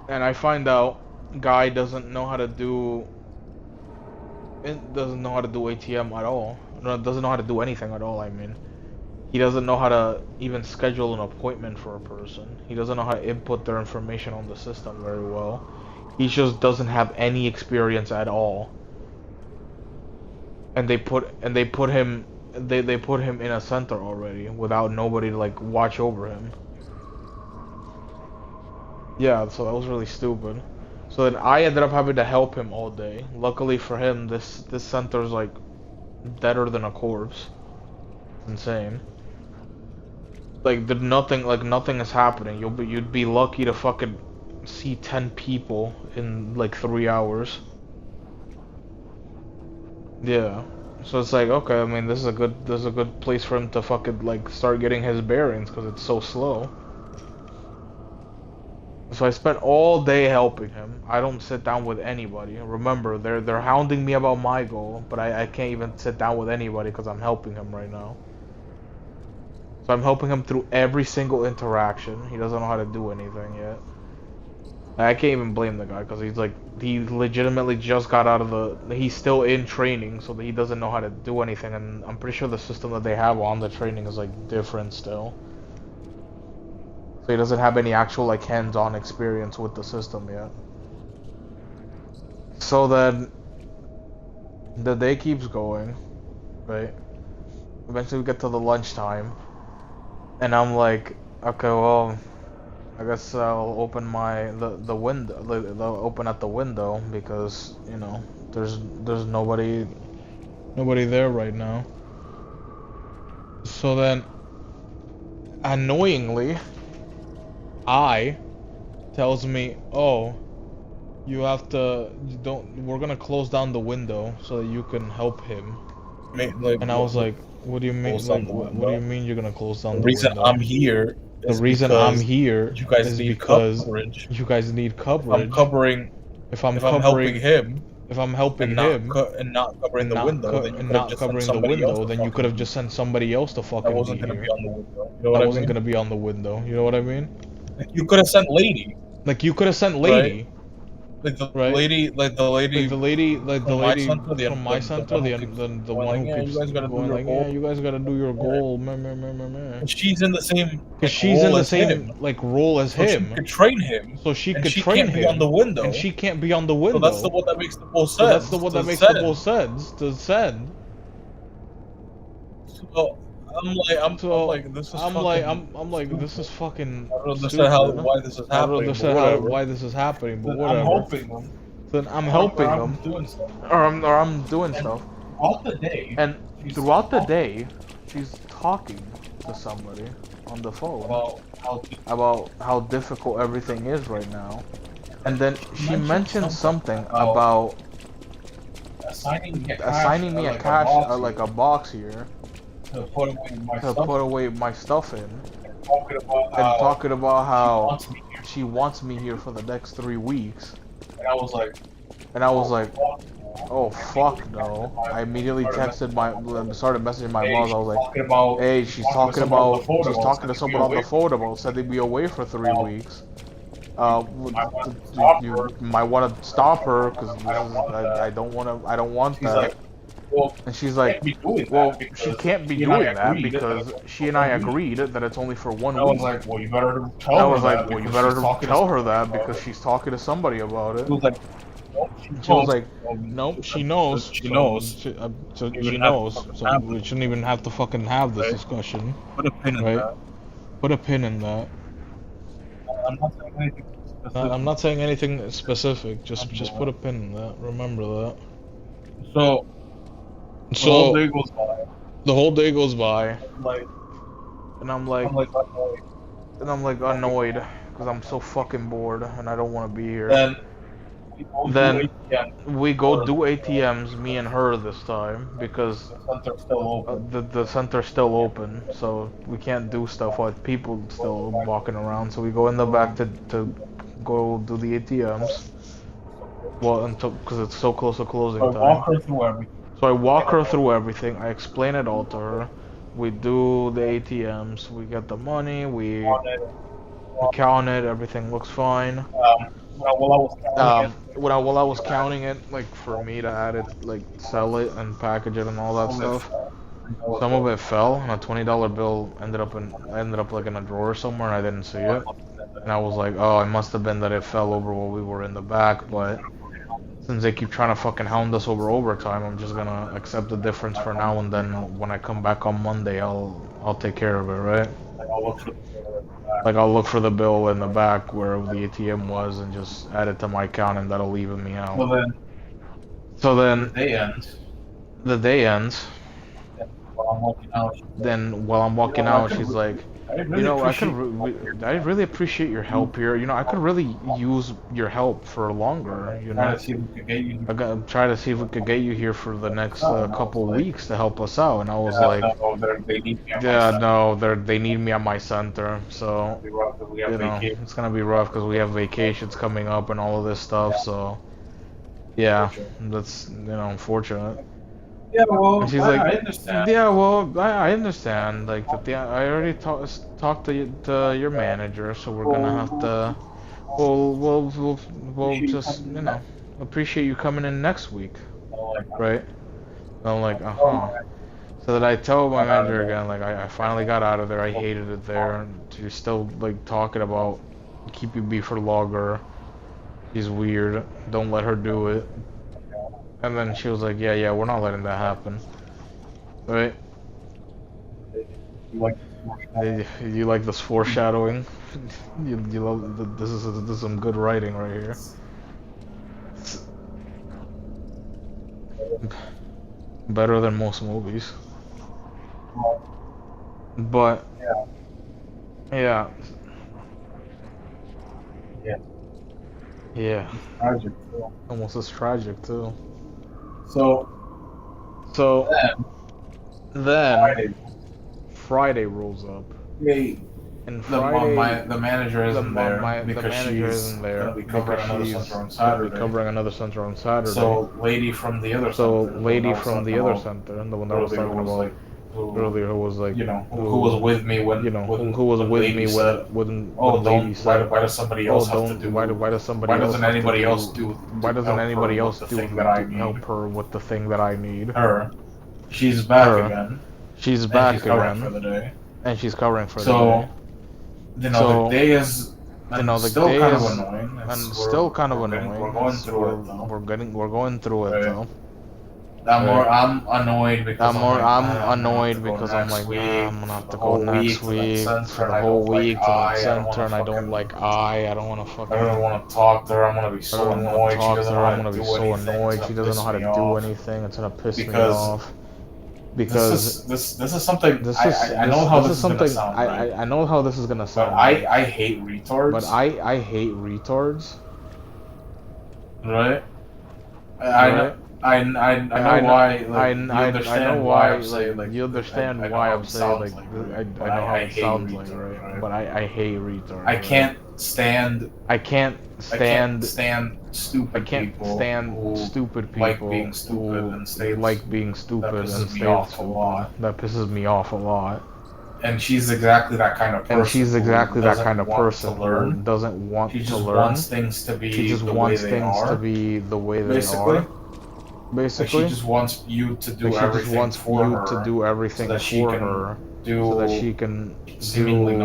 and I find out guy doesn't know how to do and doesn't know how to do ATM at all. No, doesn't know how to do anything at all, I mean. He doesn't know how to even schedule an appointment for a person. He doesn't know how to input their information on the system very well. He just doesn't have any experience at all. And they put him in a center already without nobody to like watch over him. Yeah, so that was really stupid. So then I ended up having to help him all day. Luckily for him, this center's like deader than a corpse. It's insane. Like nothing is happening. You'd be lucky to fucking see 10 people in like 3 hours. Yeah. So it's like, okay, I mean this is a good place for him to fucking like start getting his bearings because it's so slow. So I spent all day helping him. I don't sit down with anybody. Remember, they're hounding me about my goal, but I can't even sit down with anybody because I'm helping him right now. So I'm helping him through every single interaction. He doesn't know how to do anything yet. I can't even blame the guy because he legitimately just got out of he's still in training, so that he doesn't know how to do anything, and I'm pretty sure the system that they have on the training is like different still. So he doesn't have any actual like hands-on experience with the system yet. So then the day keeps going, right? Eventually we get to the lunchtime, and I'm like, okay, well, I guess I'll open the window, open at the window because you know there's nobody there right now. So then, annoyingly, I tells me, oh, we're gonna close down the window so that you can help him. And I was like, what do you mean? Like, what do you mean you're gonna close down the window? The reason I'm here. The reason I'm here you guys is need because coverage. you guys need coverage. If I'm helping him, if I'm helping and him, and not covering the window, then you and not covering the window, then you could have just sent somebody else to fucking that wasn't be gonna here. be on the window. You know what That I wasn't mean? gonna be on the window. You know what I mean? You could have sent Lady. Like you could have sent Lady. Like the Right. lady, Like the lady from my center, from my center, the one who keeps you guys gotta do going your like, goal. yeah, you guys gotta do your goal, meh. And she's in the same. Because she's in the same him. like role as So him, she could train him. so she and could she train can't him. be on the window. And she can't be on the window. So that's the one that makes the most sense. So that's the one that to makes send. the most sense to send. So I'm like, this is I'm fucking. like, this is fucking. I don't understand stupid. why this is I don't happening. understand why this is happening, but whatever. I'm helping them. Then I'm helping or them, I'm doing stuff. or I'm doing stuff. All the day. And throughout the day, she's talking to somebody on the phone about how difficult everything is right now. And then she mentioned something about assigning me a cash, like a box here, to put away my stuff in, and talking talking about how she wants me here. she wants me here for the next 3 weeks. And I was like, oh fuck no. I immediately started messaging my boss. I was like, about, hey, she's talking to someone on the phone about said they'd be away for 3 weeks. You might want to stop her because I don't want that. And she's like, well, she can't be doing that because she and I agreed that it's only for 1 week. I was like, well, you better tell I her was that like, well, you because better she's talking tell to her that somebody because she's talking to somebody about it. She was like, She was like, nope, she knows. She knows. So she knows. So we shouldn't even have to fucking have this discussion. Put a pin in Right. that. Put a pin in that. I'm not saying anything specific. I'm not saying anything specific. Just put a pin in that. Remember that. So the So whole day goes by. the whole day goes by, Like, and I'm like annoyed. annoyed because I'm so fucking bored and I don't want to be here. Then We go do ATMs, me and her this time, because the center's still open. the center's still open, so we can't do stuff with people still walking around. So we go in the back to go do the ATMs. Well, because it's so close to closing So time. walk her through everything. So I walk her through everything. I explain it all to her. We do the ATMs. We get the money. We count it. Everything looks fine. While I was counting while I was counting it, like for me to add it, like sell it and package it and all that stuff, some of it fell, and a $20 bill ended up like in a drawer somewhere, and I didn't see it. And I was like, oh, it must have been that it fell over while we were in the back. But since they keep trying to fucking hound us over overtime, I'm just gonna accept the difference for now, and then when I come back on Monday, I'll take care of it, right? Like I'll look for the bill in the back where the ATM was and just add it to my account, and that'll even me out. So then the day ends. Then while I'm walking out, she's like, you know, I really appreciate your help here. You know, I could really use your help for longer. You know, I'm trying to see if we could get you here for the next couple of weeks to help us out. And I was like, yeah, no, they need me at my center. So, you know, it's gonna be rough because we have vacations coming up and all of this stuff. So, yeah, that's, you know, unfortunate. Yeah, well, and she's like, I understand. Yeah, well, I understand. Like, I already talked to your manager, so we're gonna have to. We'll just, you know, appreciate you coming in next week, right? And I'm like, So that I tell my manager again, like, I finally got out of there. I hated it there, and she's still like talking about keeping me for longer. She's weird. Don't let her do it. And then she was like, yeah, we're not letting that happen. Right? You like this foreshadowing? you love, this is some good writing right here. Better than most movies. But, yeah. Tragic. Almost as tragic, too. So then Friday rolls up. And Friday, the manager isn't there because she's gonna be covering another center on Saturday. Covering another center on Saturday. So lady from the other center, and the one that I was talking about earlier, who was like, you know, who was with me when, you know, who was with me when lady said, why does somebody else have to do? Why doesn't anybody else do? Why doesn't anybody else do to help her with the thing that I need? She's back again. She's back again for the day. And she's covering for the day. So, you know, the day is. You know, the still day kind is of annoying. and still kind of annoying. We're going through it though. We're going through it though. I'm annoyed because I'm annoyed because I'm like, I'm gonna have to go next week for the whole week to the center, and I don't like I don't want to fucking. I don't want to talk to her. I'm gonna be so annoyed. She doesn't know how to do anything. She doesn't know how to do anything. It's gonna piss me off. Because this is something. I know how this is gonna sound. I know how this is gonna sound. But I hate retards. But I hate retards. Right. I know why. I know why I'm saying like. You understand why I'm saying like. I know how it sounds like, right? But I hate retards. I can't stand. I can't stand stupid people. Like being stupid and stay. Like being stupid and stay. That pisses me off a lot. And she's exactly that kind of person. Who doesn't want to learn. She just wants things to be the way they are. Basically, she just wants you to do everything for her. So that she can seemingly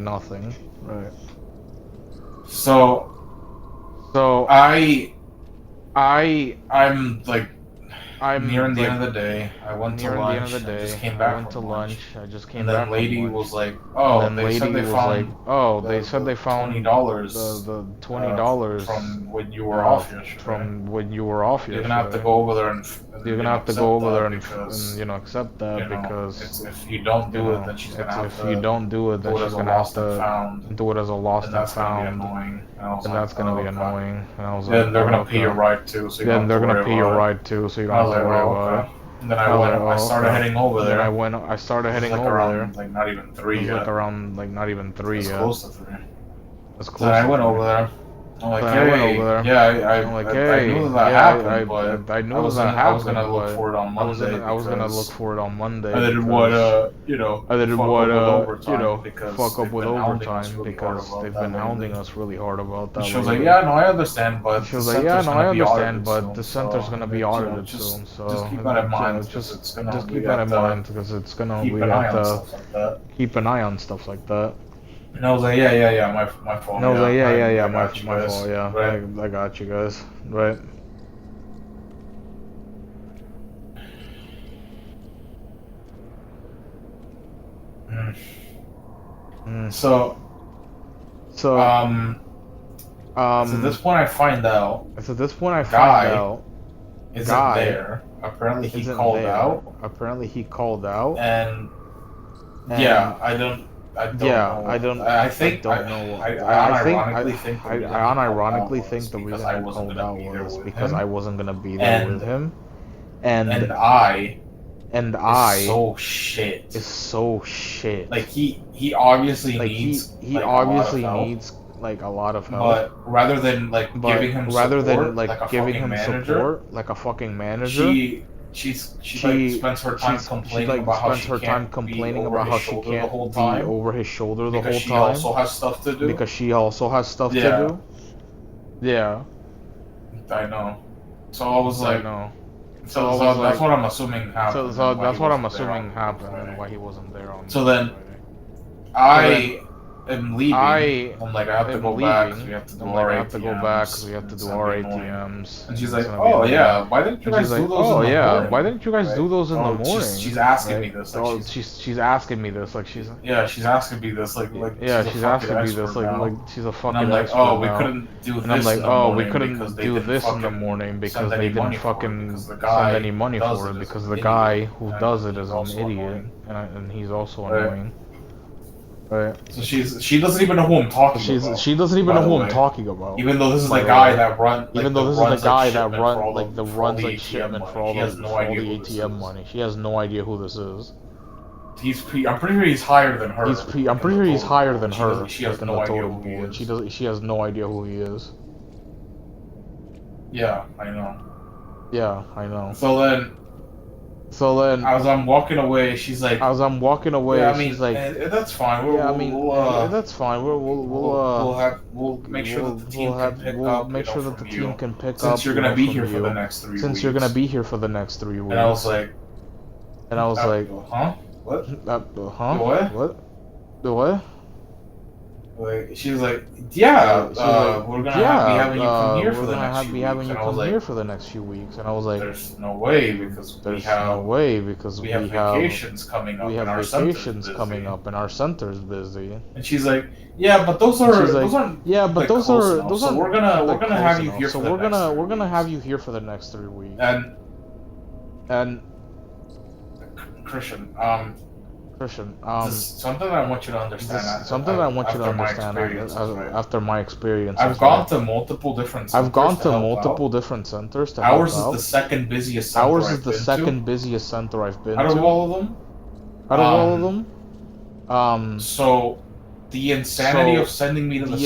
nothing. Right. So I'm nearing the end of the day. I went to lunch. I just came back from lunch. And then lady was like, "Oh, they said they found $20. The $20 from when you were off yesterday. You're gonna have to go over there and you know, accept that because if you don't do it, then she's gonna have to do it as a lost and found. And that's gonna be annoying. And I was like, then they're gonna pay your ride too, so you don't have to worry about it. And then I started heading over there. I started heading over there. Like not even 3 yet. Like around like not even 3 yet. Close to 3. That's close. Then I went over there, I'm like, So hey, I went over there. yeah, I'm like, I hey, knew that yeah, happened, but I knew I was that gonna, happened. I was gonna look for it on Monday. I was gonna look for it on Monday. I didn't want to, you know, I didn't fuck want up with to, overtime because fuck up they've with been hounding us overtime really hard because about they've that been hounding lately. us really hard about that. And she was lately. like, yeah, no, I understand, but She was the like, yeah, center's no, gonna I be understand, audited but soon, the center's so, gonna be you know, audited just, soon, so just keep that in mind, because just it's gonna, keep that in mind because it's gonna keep we an eye have on to stuff like that. keep an eye on stuff like that. And I was like, yeah, my fault. And I was like, yeah, I my got you guys, fault, yeah, right? I got you guys, right? So at this point I find out. So at this point I find out. Isn't there. Apparently he called out. Apparently he called out. And yeah, I don't know. I unironically think the reason I called out was because I wasn't gonna be there with him. And I is so shit. Like he obviously needs like a lot of help. But rather than giving him support like a fucking manager, she spends her time complaining about how she can't be over his shoulder the whole time. Because she also has stuff to do. Because she also has stuff to do. Yeah. I know. So I was like, So that's what I'm assuming happened. So that's what I'm assuming happened and why he wasn't there on. So then I am leaving. I'm like, I have to go back. We have to do our ATMs. We have to do our ATMs. And she's like, oh yeah, why didn't you guys do those in the morning? Why didn't you guys do those in the morning? She's asking me this. Like she's asking me this. Like she's. Yeah, she's asking me this. Like yeah, she's asking me this. Like she's a fucking. And I'm like, oh, we couldn't do this. And I'm like, oh, we couldn't do this in the morning because they didn't fucking send any money for it because the guy who does it is an idiot and he's also annoying. Right. So she doesn't even know who I'm talking about. She doesn't even know who I'm talking about. Even though this is the guy that runs. Even though this is the guy that runs like shipment for all the ATM money. She has no idea who this is. I'm pretty sure he's higher than her. I'm pretty sure he's higher than her. She has no idea who he is. She has no idea who he is. Yeah, I know. Yeah, I know. So then, as I'm walking away, she's like, yeah, I mean, she's like, that's fine. That's fine. We'll make sure that the team can pick up. Make sure that the team can pick up. Since you're gonna be here for the next 3 weeks. Since you're gonna be here for the next 3 weeks. And I was like, huh? What? Huh? What? The what? Like, she was like, yeah, we're gonna be having you come here for the next few weeks. And I was like, there's no way because we have vacations coming up. We have vacations coming up, and our center's busy. And she's like, yeah, but those aren't. So we're gonna have you here. So we're gonna have you here for the next 3 weeks. And Christian, something I want you to understand. After my experience. I've gone to multiple different centers. To help Ours is the second busiest center I've been to. Out of all of them? So the insanity of sending me to the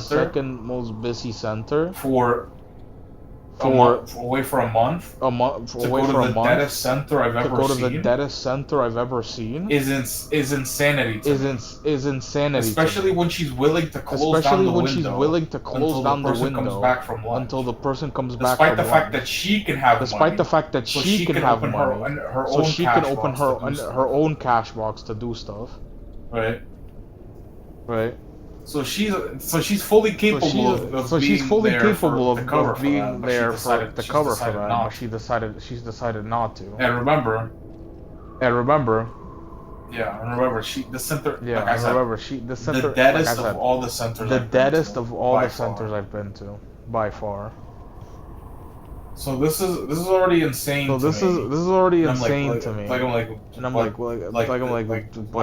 second most busy center away for a month. To go to the deadest center I've ever seen. Is insanity. Is insanity. Especially when she's willing to close down the window until the person comes back from lunch. Despite the fact that she can have money, so she can open her own cash box to do stuff. Right. So she's fully capable of being there to cover for that, but she's decided not to. And remember. Yeah, and remember, the deadest of all the centers I've been to, by far. So this is already insane. So this is already insane to me. My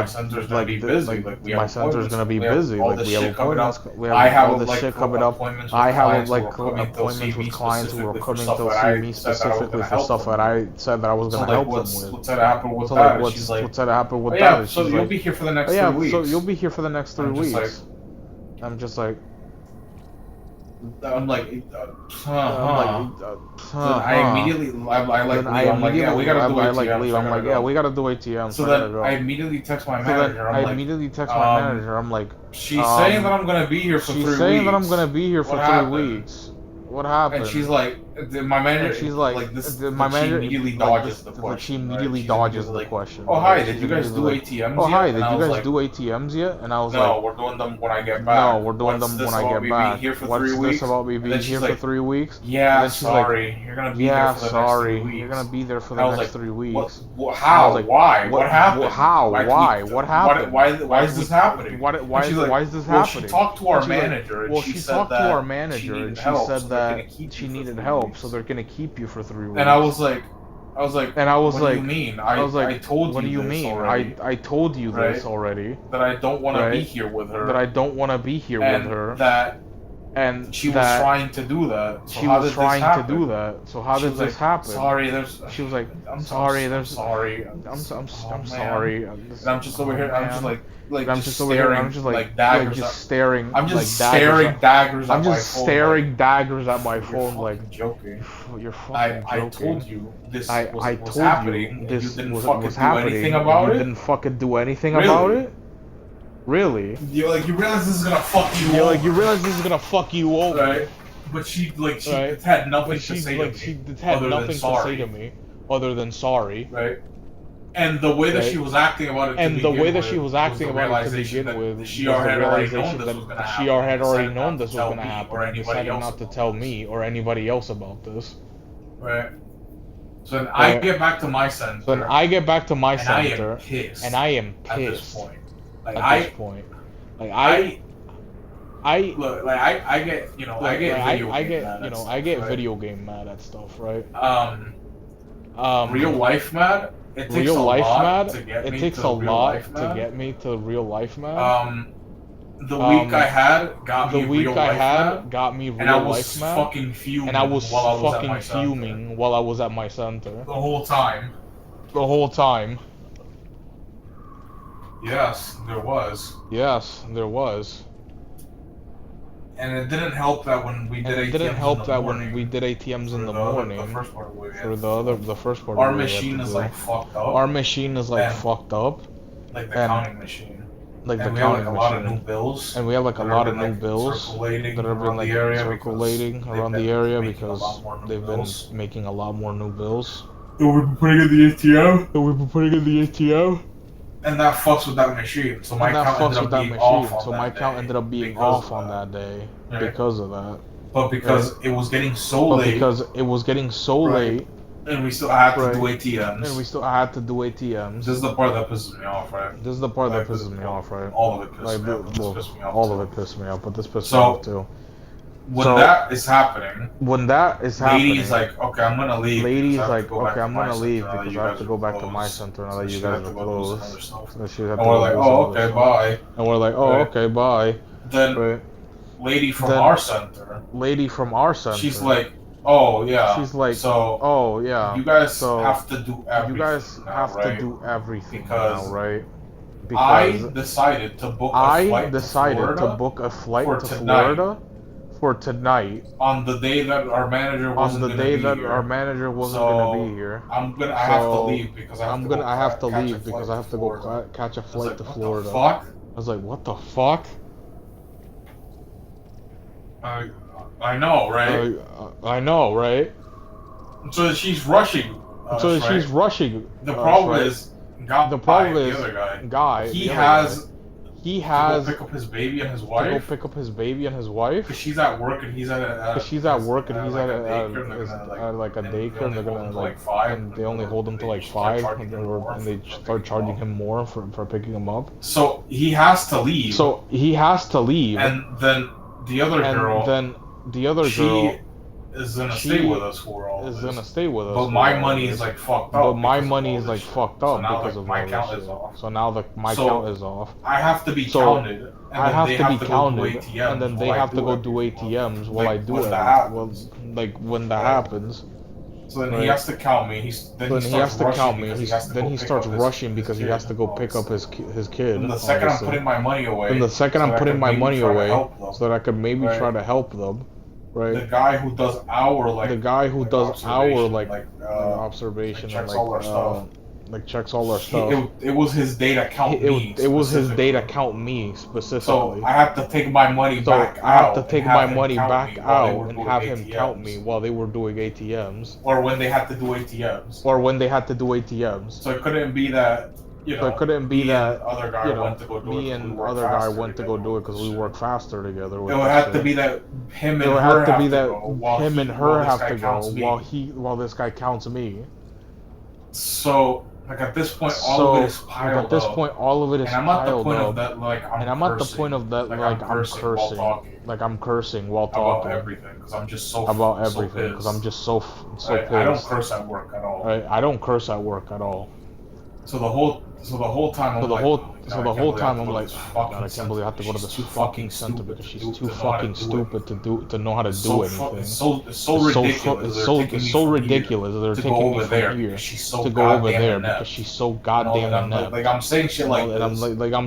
center's gonna be busy. My center's gonna be busy. Like we have appointments. I have all this shit coming up. I have appointments with clients who are coming to see me specifically for stuff that I said that I was gonna help them with. What's gonna happen with that? What's gonna happen with that? So you'll be here for the next 3 weeks. So you'll be here for the next 3 weeks. I'm just like. I'm like, I immediately, I'm like, yeah, we gotta do ATMs. I'm like, yeah, we gotta do ATMs. So then I immediately text my manager. I'm like, she's saying that I'm gonna be here for 3 weeks. She's saying that I'm gonna be here for 3 weeks. What happened? And she's like, my manager. She's like, my manager she immediately dodges the question. She immediately dodges the question. Oh hi, did you guys do ATMs yet? Oh hi, did you guys do ATMs yet? And I was like, no, we're doing them when I get back. No, we're doing them when I get back. What's this about me being here for 3 weeks? Yeah, sorry, you're gonna be there for the next 3 weeks. You're gonna be there for the next 3 weeks. How? Why? What happened? How? Why? What happened? Why is this happening? Why is this happening? Well, she talked to our manager. Well, she talked to our manager and she said that she needed help, so they're gonna keep you for 3 weeks. And I was like, what do you mean? I told you. What do you mean? I told you this already. That I don't want to be here with her. That I don't want to be here with her. And she was trying to do that. So she was trying to do that. So how did this happen? Sorry, there's. She was like, I'm sorry, there's. Sorry. I'm sorry. And I'm just over here. I'm just like. I'm just over here. I'm just like daggers. Just staring. I'm just staring daggers. I'm just staring daggers at my phone. Like joking. You're fucking joking. I told you this was happening. This was happening. You didn't fucking do anything about it. Really? You realize this is gonna fuck you over. Like you realize this is gonna fuck you over. Right. But she had nothing to say to me. She had nothing to say to me other than sorry. Right. And the way that she was acting about it to begin with, she had already known this was gonna happen. And decided not to tell me or anybody else about this. Right. So then I get back to my center. And I am pissed. And I am pissed. At this point. I get video game mad at stuff, right? Real life mad. It takes a lot to get me to real life mad. The week I had got me real life mad. And I was fucking fuming. While I was at my center. The whole time. Yes, there was. And it didn't help that when we did ATMs in the morning. The first part. Our machine is like fucked up. Fucked up. Like the counting machine. And we have like a lot of new bills. And we have like a lot of new bills that have been like circulating around the area because they've been making a lot more new bills. And we've been putting in the ATM. And that fucks with that machine. So my account ended up being off on that day because of that. But because it was getting so late. And we still had to do ATMs. This is the part that pisses me off, right? All of it pisses me off. All of it pissed me off, but this pisses me off too. When that is happening, Lady's like, okay, I'm gonna leave. Because I have to go back to my center now that you guys are closed. And we're like, oh, okay, bye. Then, lady from our center. She's like, oh yeah. You guys have to do everything. Now, right? Because I decided to book a flight to Florida. For tonight, on the day that our manager wasn't going to be here, I have to leave because I have to go catch a flight to Florida. I was like, what the fuck? I know, right? I know, right? So she's rushing. The problem is, the other guy. He has to go pick up his baby and his wife. Because she's at work and he's at a daycare, and they're gonna like 5. And they only hold him to like 5, and they start charging him more for picking him up. So he has to leave. And then the other girl, she is gonna stay with us for all of this. But my money is like fucked up. Because of my account is off. So now my account is off. I have to be counted. And then they have to go do ATMs while I do it. When that happens. So then he has to count me. He starts rushing because he has to go pick up his kid. And the second I'm putting my money away. And the second I'm putting my money away, so that I could maybe try to help them. Right. The guy who does our observation and checks all our stuff. It was his day to count me. It was his day to count me specifically. So I have to take my money back out. I have to take my money back out and have him count me while they were doing ATMs. Or when they had to do ATMs. So it couldn't be that. Other guy went to go do it because we work faster together. It would have to be that him and her have to go while this guy counts me. So like at this point, all of it is piled up. And I'm at the point of that, I'm cursing while talking. About everything, because I'm just so pissed. I don't curse at work at all. Right? I don't curse at work at all. So the whole time I'm like, God, I can't believe I have to go to this fucking center because she's too fucking stupid to know how to do anything. It's so ridiculous. It's so ridiculous that they're taking me from here to go over there because she's so goddamn inept. Like I'm saying shit like this. I'm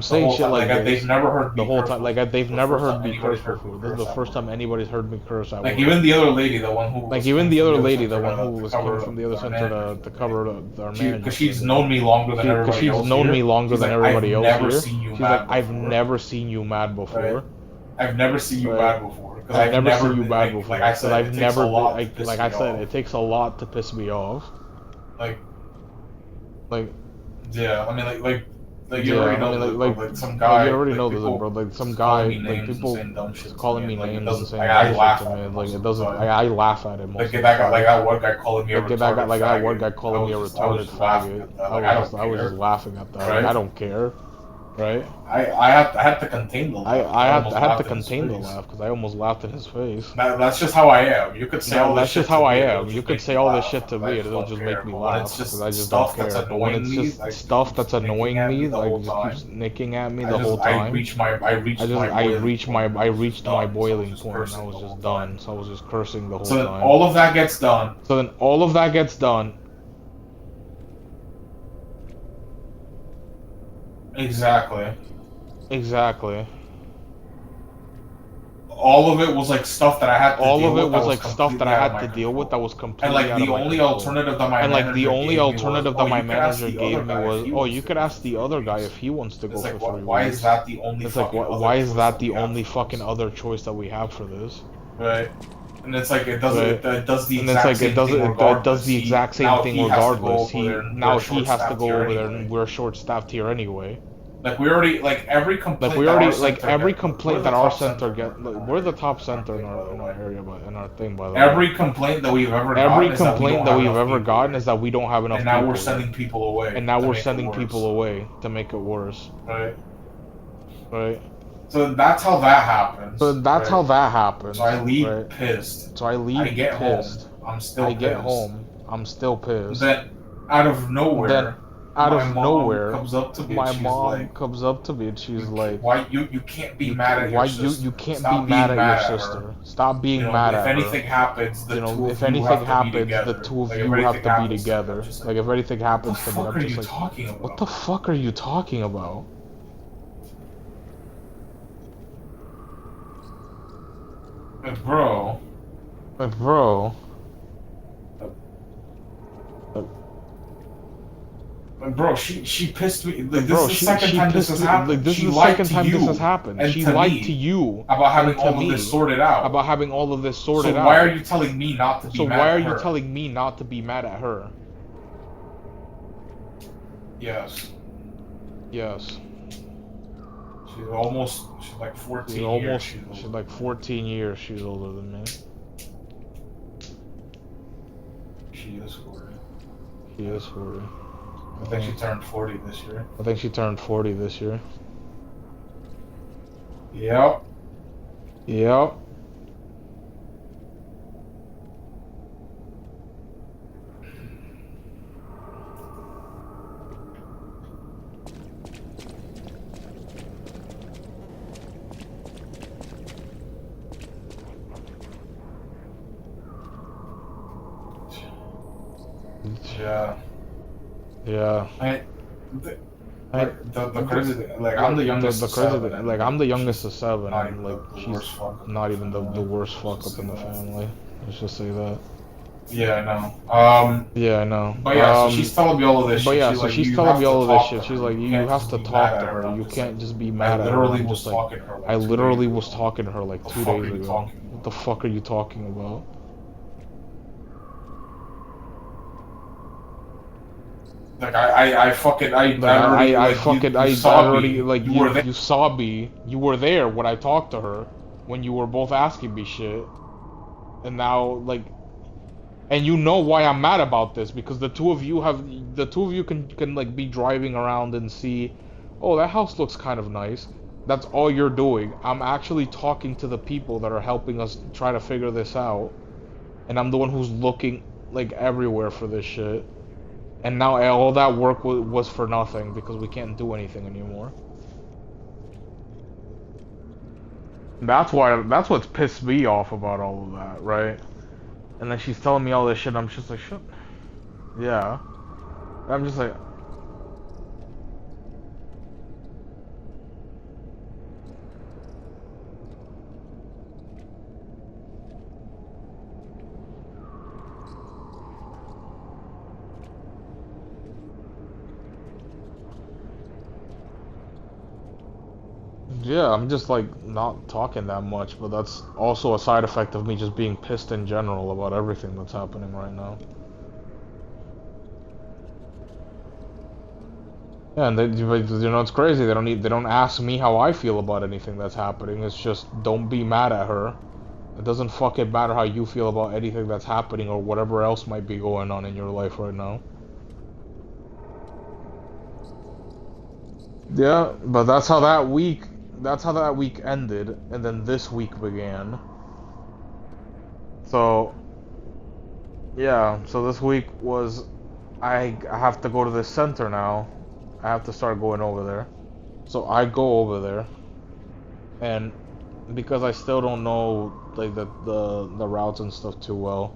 saying shit like this. They've never heard me the whole time. Like they've never heard me curse before. This is the first time anybody's heard me curse at work. Like even the other lady, the one who came from the other center to cover our manager. Because she's known me longer than everybody else. She's like, I've never seen you mad before. Right? I've never seen you mad before. I've never seen you mad before. Like I said, it takes a lot to piss me off. Yeah, I mean, you already know, some guy. You already know this, bro. Like some guy, people calling me names and saying bullshit to me. Like it doesn't. I laugh at it. Like that one guy calling me a retarded faggot. I was just laughing at that. Like, I don't care. Right? I had to contain the laugh. I had to contain the laugh because I almost laughed in his face. That's just how I am. You could say all this shit. That's just how I am. You could say all this shit to me and it'll just make me laugh because I just don't care. But when it's just stuff that's annoying me, like just keeps nicking at me the whole time, I reached my boiling point and I was just done. So I was just cursing the whole time. So all of that gets done. Exactly. All of it was like stuff that I had to deal with that was completely out of my control. And like the only alternative that my manager gave me was, oh, you could ask the other guy if he wants to go for 3 weeks. Why is that the only? It's like why is that the only fucking other choice that we have for this? Right. And it's like it does the exact same thing regardless. He has to go over there and we're short-staffed here anyway. Like we already every complaint that our center get. We're the top center in our area, in our thing, by the way. Every complaint that we've ever gotten is that we don't have enough. And now we're sending people away. To make it worse. Right. So that's how that happens. So I leave pissed. I get pissed. Home. I'm still pissed. Then out of nowhere. My mom comes up to me and she's like, "Why you can't be mad at your sister? You can't be mad at your sister. Stop being mad at her. If anything happens, the two of you have to be together. Like if anything happens to me, I'm just like, what the fuck are you talking about? Bro. Bro, she pissed me. Like, this is the second time this has happened. This is the second time this has happened. She lied to you about having all of this sorted out. So why are you telling me not to be mad at her? So why are you telling me not to be mad at her? Yes. She's like 14 years. She's like 14 years she's older than me. She is 40. I think she turned 40 this year. Yep. Yeah. Yeah. The crazy thing, like, I'm the youngest of seven. Like, I'm the youngest of seven, not and, even like, the she's worst fuck not even the family. worst fuck Let's up just in say the that. family. Let's just say that. Yeah, I know. Yeah, I know. But yeah, so she's telling me all of this But shit. yeah, She's so like, she's you telling have me to all of this talk to shit. She's her. like, You you can't have just to be mad talk at to her. her. And I'm You just like, can't just be I mad at her. And literally I'm was just like, talking to her I like 2 days literally was ago. talking to her like The 2 fuck are days you ago. talking What about? the fuck are you talking about? Like I fucking already like you saw already me. like You were there. you saw me. You were there when I talked to her when you were both asking me shit. And now like, and you know why I'm mad about this, because the two of you can like be driving around and see, oh, that house looks kind of nice. That's all you're doing. I'm actually talking to the people that are helping us try to figure this out. And I'm the one who's looking like everywhere for this shit. And now all that work was for nothing because we can't do anything anymore. That's what's pissed me off about all of that, right? And then she's telling me all this shit, I'm just like, shut. Yeah. I'm just like, yeah, I'm just like not talking that much, but that's also a side effect of me just being pissed in general about everything that's happening right now. Yeah, and it's crazy. They don't ask me how I feel about anything that's happening. It's just don't be mad at her. It doesn't fucking matter how you feel about anything that's happening or whatever else might be going on in your life right now. Yeah, but that's how that week ended, and then this week began. So, yeah, so this week was, I have to go to this center now. I have to start going over there. So I go over there, and because I still don't know like the routes and stuff too well,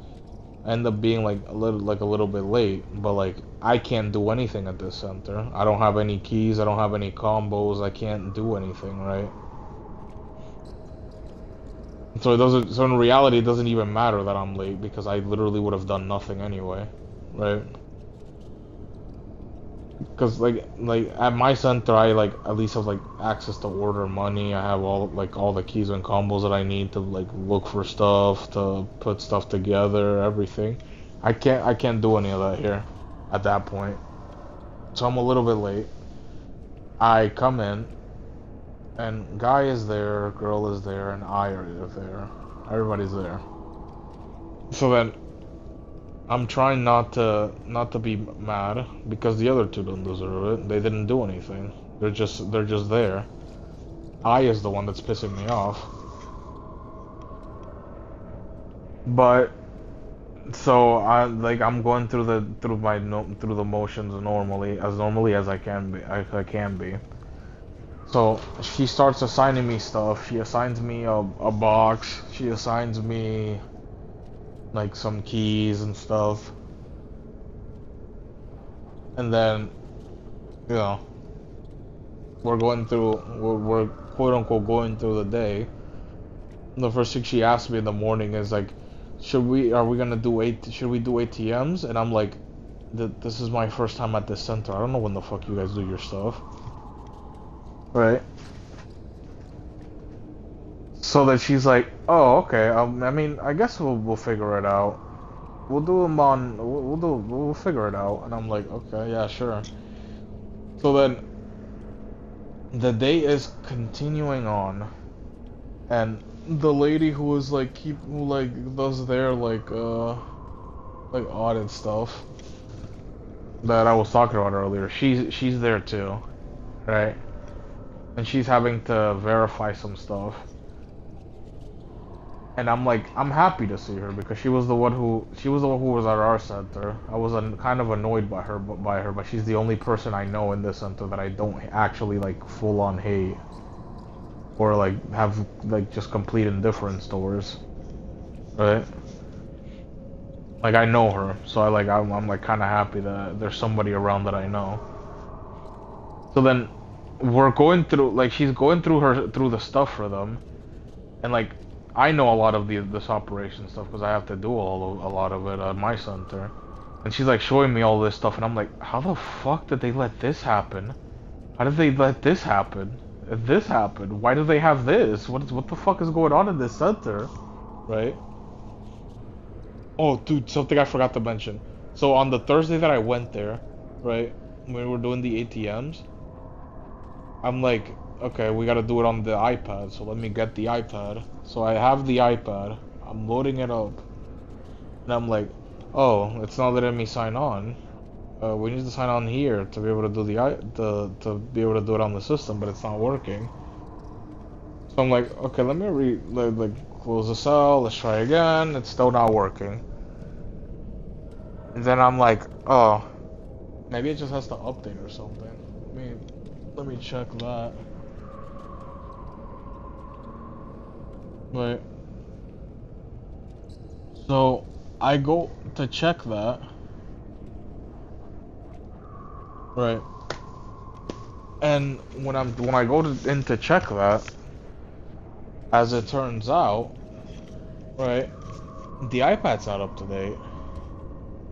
I end up being like a little bit late. But like I can't do anything at this center. I don't have any keys. I don't have any combos. I can't do anything, right? So it doesn't. So in reality, it doesn't even matter that I'm late because I literally would have done nothing anyway, right? Because like at my center, I like at least have like access to order money. I have all the keys and combos that I need to like look for stuff, to put stuff together, everything. I can't do any of that here at that point. So I'm a little bit late. I come in, and guy is there, girl is there, and I are there. Everybody's there. So then I'm trying not to be mad because the other two don't deserve it. They didn't do anything. They're just there. I is the one that's pissing me off. But so I'm going through the motions normally as I can be. So she starts assigning me stuff. She assigns me a box. She assigns me like some keys and stuff. And then, you know, we're quote unquote going through the day. And the first thing she asked me in the morning is like, should we do ATMs? And I'm like, this is my first time at this center. I don't know when the fuck you guys do your stuff. Right? So that she's like, oh, okay. I mean, I guess we'll figure it out. We'll do them on. We'll figure it out. And I'm like, okay, yeah, sure. So then, the day is continuing on, and the lady who was like who like does their like audit stuff that I was talking about earlier. She's there too, right? And she's having to verify some stuff. And I'm like, I'm happy to see her because she was the one who was at our center. I was kind of annoyed by her, but she's the only person I know in this center that I don't actually like full on hate or like have like just complete indifference towards, right? Like, I know her, so I'm like kind of happy that there's somebody around that I know. So then, we're going through, like, she's going through the stuff for them, and like, I know a lot of this operation stuff because I have to do a lot of it at my center. And she's like showing me all this stuff, and I'm like, how the fuck did they let this happen? How did they let this happen? If this happened, why do they have this? What the fuck is going on in this center? Right? Oh, dude, something I forgot to mention. So on the Thursday that I went there, right, when we were doing the ATMs, I'm like, okay, we gotta do it on the iPad, so let me get the iPad. So I have the iPad, I'm loading it up, and I'm like, oh, it's not letting me sign on. We need to sign on here to be able to do to be able to do it on the system, but it's not working. So I'm like, okay, let me close the cell, let's try again, it's still not working. And then I'm like, oh, maybe it just has to update or something. Let me check that. Right. So I go to check that. Right. And when I go in to check that, as it turns out, right, the iPad's not up to date.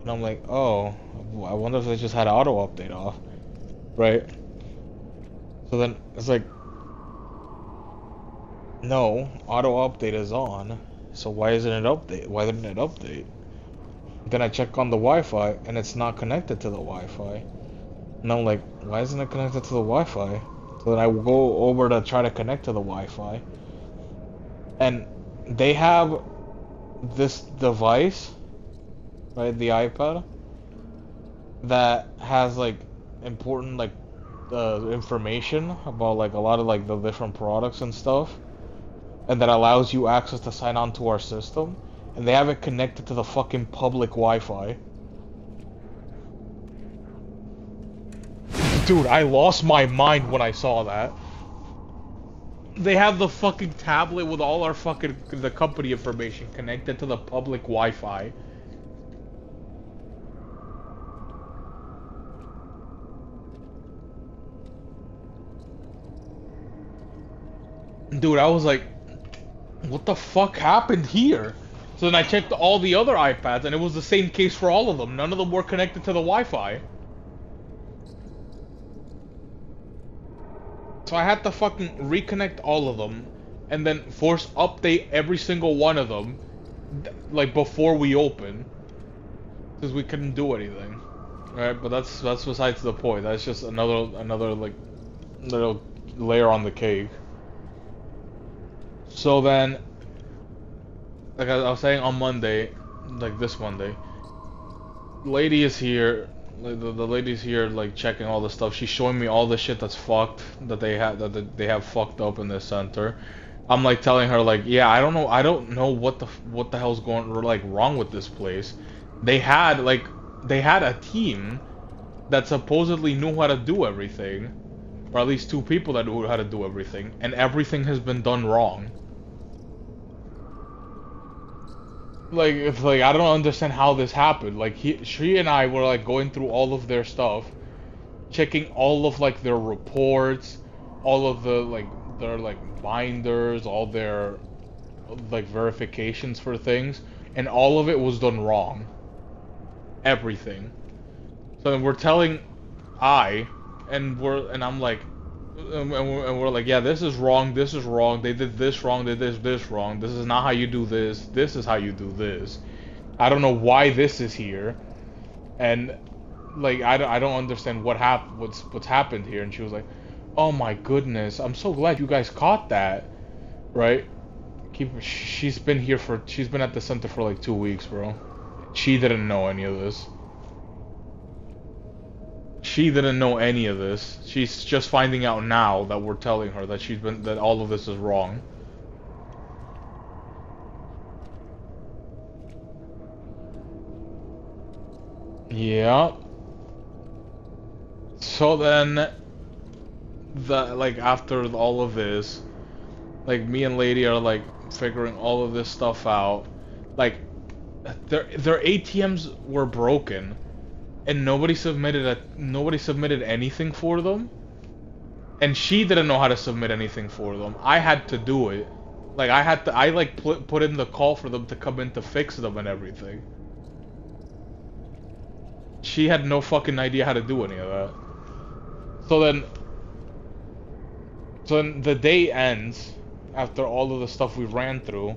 And I'm like, oh, I wonder if they just had auto update off. Right? So then it's like, no, auto update is on. So why isn't it update? Why didn't it update? Then I check on the Wi-Fi and it's not connected to the Wi-Fi. And I'm like, why isn't it connected to the Wi-Fi? So then I go over to try to connect to the Wi-Fi. And they have this device, right, the iPad, that has like important like information about like a lot of like the different products and stuff, and that allows you access to sign on to our system, and they have it connected to the fucking public Wi-Fi. Dude, I lost my mind when I saw that. They have the fucking tablet with all our fucking the company information connected to the public Wi-Fi. Dude, I was like, what the fuck happened here? So then I checked all the other iPads and it was the same case for all of them. None of them were connected to the Wi-Fi. So I had to fucking reconnect all of them and then force update every single one of them like before we open, because we couldn't do anything. Alright, but that's besides the point. That's just another like little layer on the cake. So then, like I was saying on Monday, like this Monday, lady is here, like the lady's here, like checking all the stuff. She's showing me all the shit that's fucked that they have fucked up in this center. I'm like telling her like, yeah, I don't know what the hell's going like wrong with this place. They had a team that supposedly knew how to do everything, or at least two people that knew how to do everything, and everything has been done wrong. Like, it's like, I don't understand how this happened. Like, she and I were, like, going through all of their stuff, checking all of, like, their reports, all of the, like, their, like, binders, all their, like, verifications for things, and all of it was done wrong. Everything. So then we're telling and I'm like, and we're like, yeah, this is wrong, they did this wrong, they did this wrong, this is not how you do this is how you do this. I don't know why this is here, and like I don't understand what's happened here. And she was like, oh my goodness, I'm so glad you guys caught that, right? She's been at the center for like 2 weeks, bro. She didn't know any of this. She didn't know any of this. She's just finding out now that we're telling her that all of this is wrong. Yeah. So then, like after all of this, like me and Lady are like figuring all of this stuff out. Like, their ATMs were broken, and nobody submitted anything for them. And she didn't know how to submit anything for them. I had to do it. Like I put in the call for them to come in to fix them and everything. She had no fucking idea how to do any of that. So then the day ends after all of the stuff we ran through.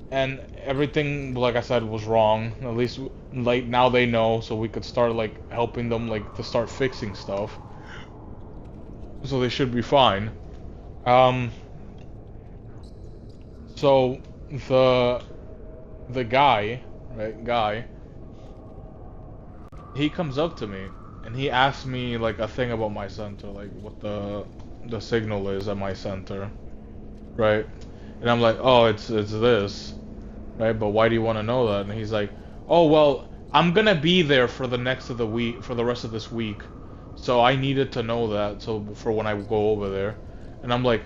And everything, like I said, was wrong. At least, like, now they know, so we could start, like, helping them, like, to start fixing stuff. So they should be fine. So, the guy, he comes up to me, and he asks me, like, a thing about my center, like, what the signal is at my center, right? And I'm like, oh, it's this. Right, but why do you want to know that? And he's like, oh, well, I'm gonna be there for the rest of this week, so I needed to know that, so for when I go over there. And I'm like,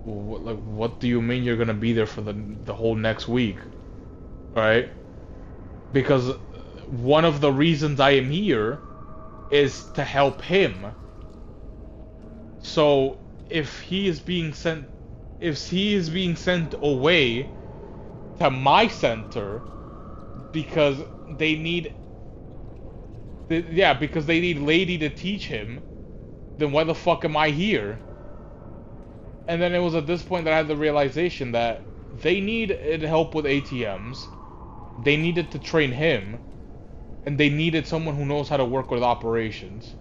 what do you mean you're gonna be there for the whole next week? Right? Because one of the reasons I am here is to help him. So if he is being sent away to my center because they need Lady to teach him, then why the fuck am I here? And then it was at this point that I had the realization that they needed help with ATMs, they needed to train him, and they needed someone who knows how to work with operations.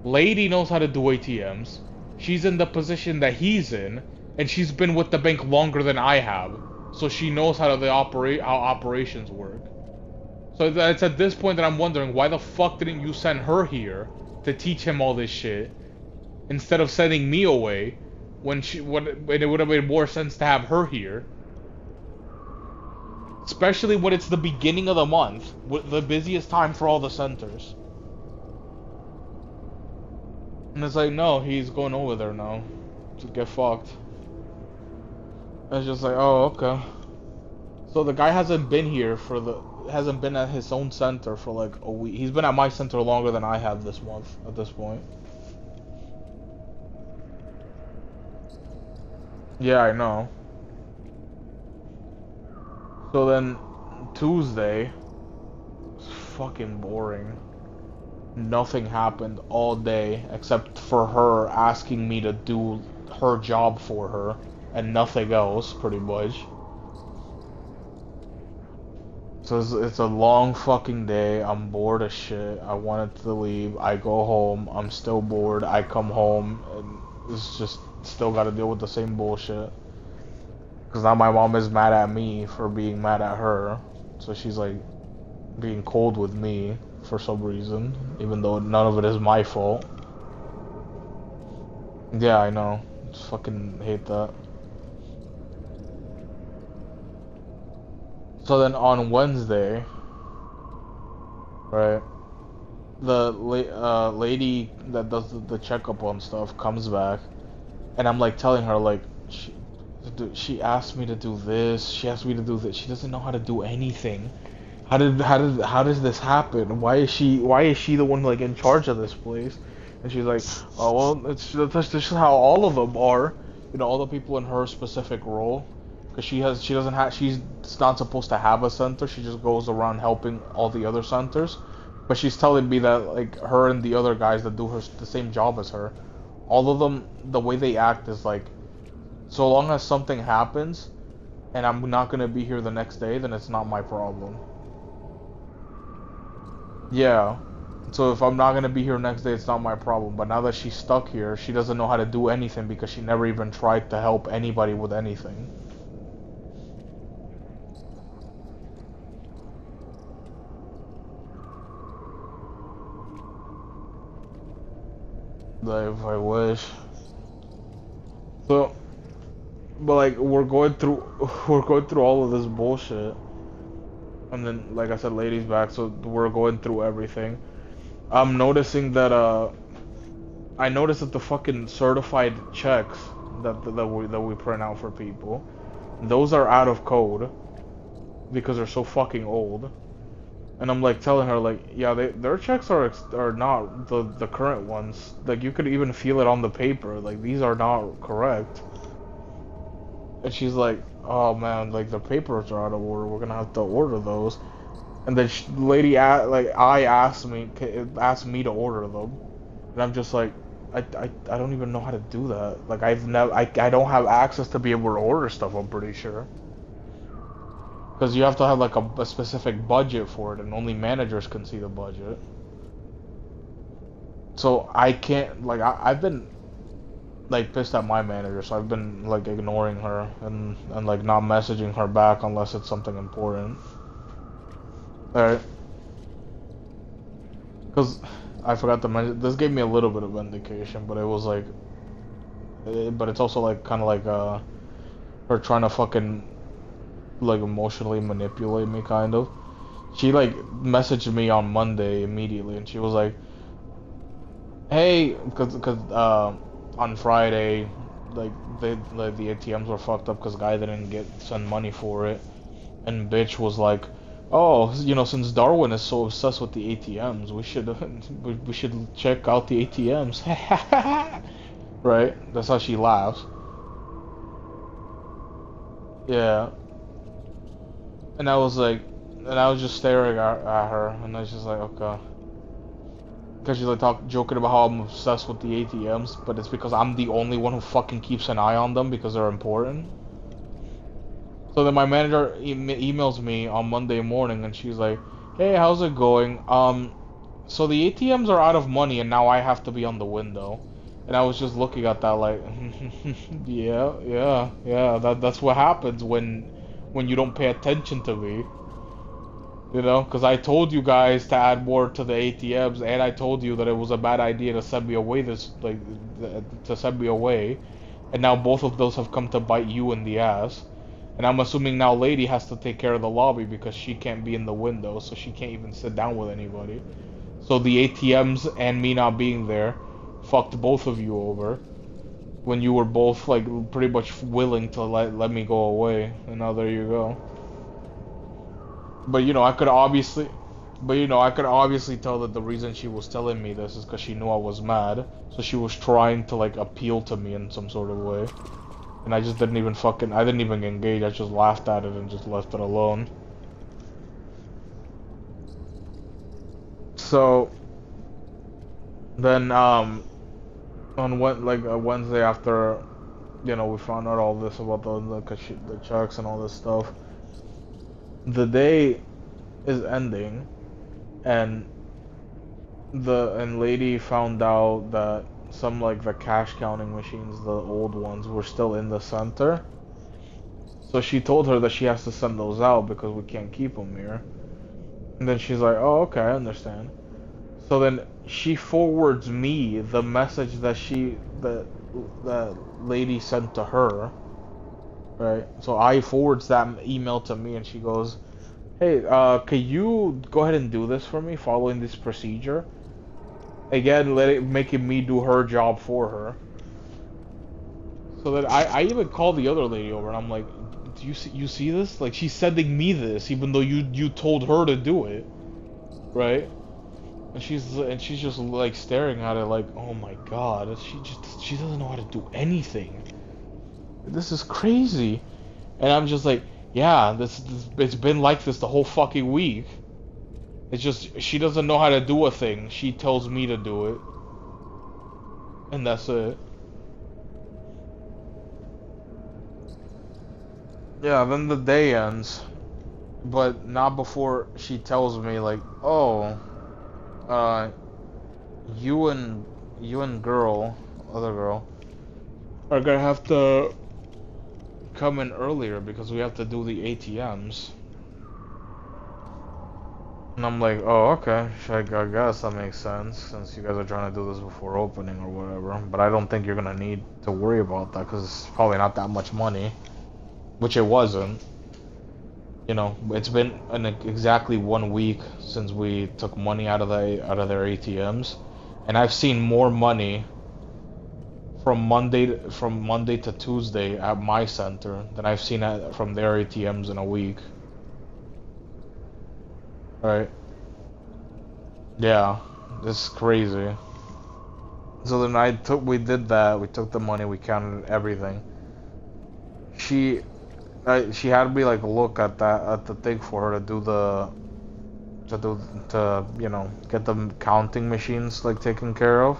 Lady knows how to do ATMs, she's in the position that he's in, and she's been with the bank longer than I have. So she knows how operations work. So it's at this point that I'm wondering, why the fuck didn't you send her here to teach him all this shit instead of sending me away when it would have made more sense to have her here? Especially when it's the beginning of the month, the busiest time for all the centers. And it's like, no, he's going over there now to get fucked. It's just like, oh, okay. So the guy hasn't been at his own center for like a week. He's been at my center longer than I have this month at this point. Yeah, I know. So then Tuesday was fucking boring. Nothing happened all day except for her asking me to do her job for her. And nothing else, pretty much. So it's a long fucking day. I'm bored as shit. I wanted to leave. I go home. I'm still bored. I come home. And it's just still gotta deal with the same bullshit. Because now my mom is mad at me for being mad at her. So she's like being cold with me for some reason. Even though none of it is my fault. Yeah, I know. Just fucking hate that. So then on Wednesday, right, the lady that does the checkup on stuff comes back, and I'm like telling her like, she asked me to do this, she asked me to do this, she doesn't know how to do anything. How does this happen? Why is she the one like in charge of this place? And she's like, oh well, that's just how all of them are, you know, all the people in her specific role. Because she's not supposed to have a center, she just goes around helping all the other centers. But she's telling me that, like, her and the other guys that do the same job as her, all of them, the way they act is like, so long as something happens, and I'm not gonna be here the next day, then it's not my problem. Yeah. So if I'm not gonna be here next day, it's not my problem. But now that she's stuck here, she doesn't know how to do anything because she never even tried to help anybody with anything. Like, if I wish. So, but like we're going through all of this bullshit, and then like I said, lady's back, so we're going through everything. I'm noticing that I noticed that the fucking certified checks that we print out for people, those are out of code. because they're so fucking old. And I'm like telling her like, yeah, their checks are not the current ones. Like you could even feel it on the paper. Like these are not correct. And she's like, oh man, like the papers are out of order. We're gonna have to order those. And then lady asked me to order them, and I'm just like, I don't even know how to do that. Like I don't have access to be able to order stuff. I'm pretty sure. Because you have to have like a specific budget for it, and only managers can see the budget. So I can't, like, I've been like pissed at my manager, so I've been like ignoring her and like not messaging her back unless it's something important. Alright. Because I forgot to mention, this gave me a little bit of vindication, but it was like, but it's also like kind of like her trying to fucking like emotionally manipulate me, kind of. She like messaged me on Monday immediately, and she was like, hey, because on Friday, like the ATMs were fucked up because guy didn't send money for it, and bitch was like, oh, you know, since Darwin is so obsessed with the ATMs, we should check out the ATMs. Right? That's how she laughs. Yeah. And I was like, and I was just staring at her, and I was just like, okay. Because she's like joking about how I'm obsessed with the ATMs, but it's because I'm the only one who fucking keeps an eye on them because they're important. So then my manager emails me on Monday morning, and she's like, hey, how's it going? So the ATMs are out of money, and now I have to be on the window. And I was just looking at that like, yeah, that's what happens when you don't pay attention to me. You know, because I told you guys to add more to the ATMs, and I told you that it was a bad idea to send me away and now both of those have come to bite you in the ass. And I'm assuming now lady has to take care of the lobby because she can't be in the window, so she can't even sit down with anybody. So the ATMs and me not being there fucked both of you over when you were both like pretty much willing to let me go away, and now there you go. But you know, I could obviously tell that the reason she was telling me this is because she knew I was mad, so she was trying to like appeal to me in some sort of way. And I just didn't even engage, I just laughed at it and just left it alone. So then on Wednesday after, you know, we found out all this about the checks and all this stuff, the day is ending, and lady found out that some like the cash counting machines, the old ones, were still in the center. So she told her that she has to send those out because we can't keep them here. And then she's like, oh, okay, I understand. So then she forwards me the message that that lady sent to her. Right? So I forwards that email to me, and she goes, hey, can you go ahead and do this for me, following this procedure? Again, making me do her job for her. So that I even called the other lady over, and I'm like, do you see this? Like, she's sending me this, even though you told her to do it, right? And she's just like staring at it, like, oh my god, she doesn't know how to do anything. This is crazy. And I'm just like, yeah, it's been like this the whole fucking week. It's just, she doesn't know how to do a thing. She tells me to do it. And that's it. Yeah, then the day ends. But not before she tells me, like, oh, you and other girl, are gonna have to come in earlier because we have to do the ATMs. And I'm like, oh, okay, I guess that makes sense, since you guys are trying to do this before opening or whatever. But I don't think you're gonna need to worry about that, because it's probably not that much money. Which it wasn't. You know, it's been exactly 1 week since we took money out of their ATMs. And I've seen more money from Monday to Tuesday at my center than I've seen from their ATMs in a week. Right? Yeah, this is crazy. So then we did that. We took the money. We counted everything. She had me like look at the thing for her to do you know, get the counting machines like taken care of.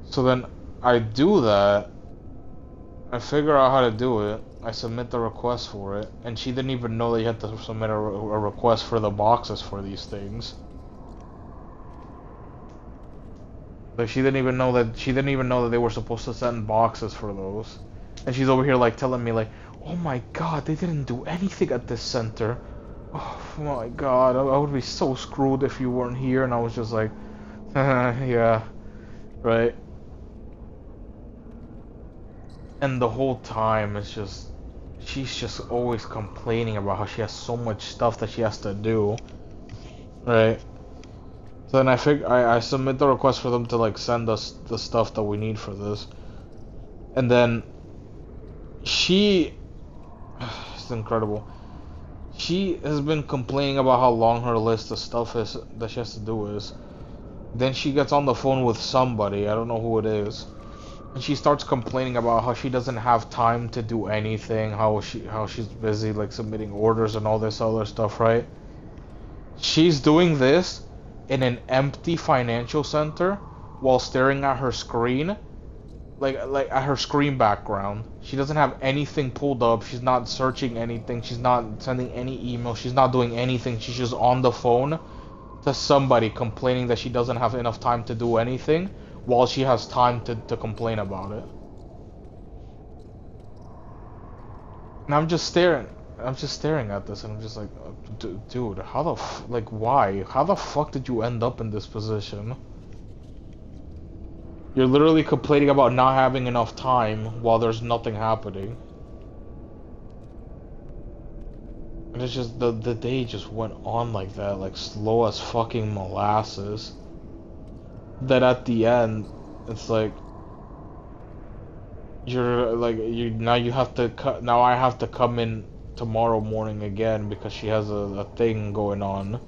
So then I do that. I figure out how to do it. I submit the request for it, and she didn't even know that you had to submit a request for the boxes for these things. Like she didn't even know that they were supposed to send boxes for those. And she's over here like telling me like, "Oh my god, they didn't do anything at this center. Oh my god, I would be so screwed if you weren't here." And I was just like, yeah, right. And the whole time it's just, she's just always complaining about how she has so much stuff that she has to do, right? So then I submit the request for them to like send us the stuff that we need for this, and then it's incredible. She has been complaining about how long her list of stuff is that she has to do is. Then she gets on the phone with somebody, I don't know who it is. And she starts complaining about how she doesn't have time to do anything, how she's busy like submitting orders and all this other stuff, right? She's doing this in an empty financial center while staring at her screen, like at her screen background. She doesn't have anything pulled up. She's not searching anything. She's not sending any emails. She's not doing anything. She's just on the phone to somebody complaining that she doesn't have enough time to do anything, while she has time to complain about it. And I'm just staring at this, and I'm just like, dude, how the why? How the fuck did you end up in this position? You're literally complaining about not having enough time while there's nothing happening. And it's just, the day just went on like that, like slow as fucking molasses. That at the end, it's like, now I have to come in tomorrow morning again because she has a thing going on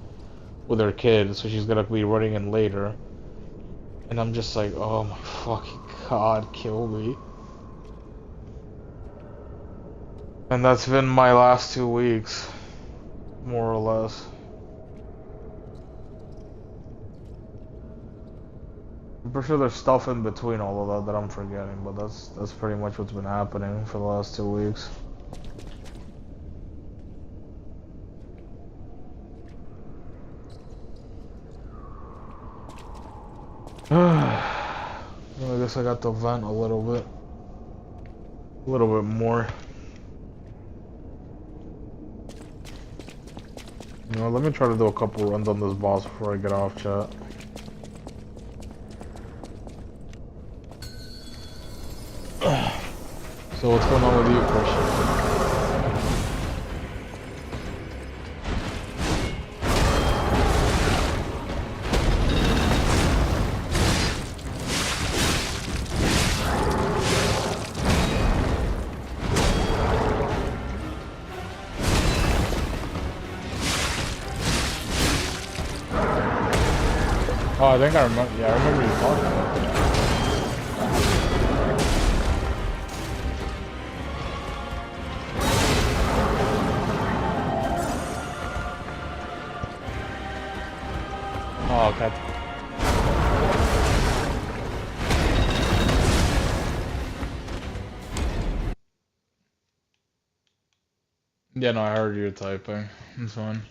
with her kid, so she's gonna be running in later. And I'm just like, oh my fucking god, kill me. And that's been my last 2 weeks, more or less. I'm pretty sure there's stuff in between all of that I'm forgetting, but that's pretty much what's been happening for the last 2 weeks. Well, I guess I got to vent a little bit more. You know, let me try to do a couple runs on this boss before I get off, chat. So what's going on with you, Christian? Oh, I think I remember. Yeah, I remember you talking about that. Oh, okay. Yeah, no, I heard you typing. It's fine.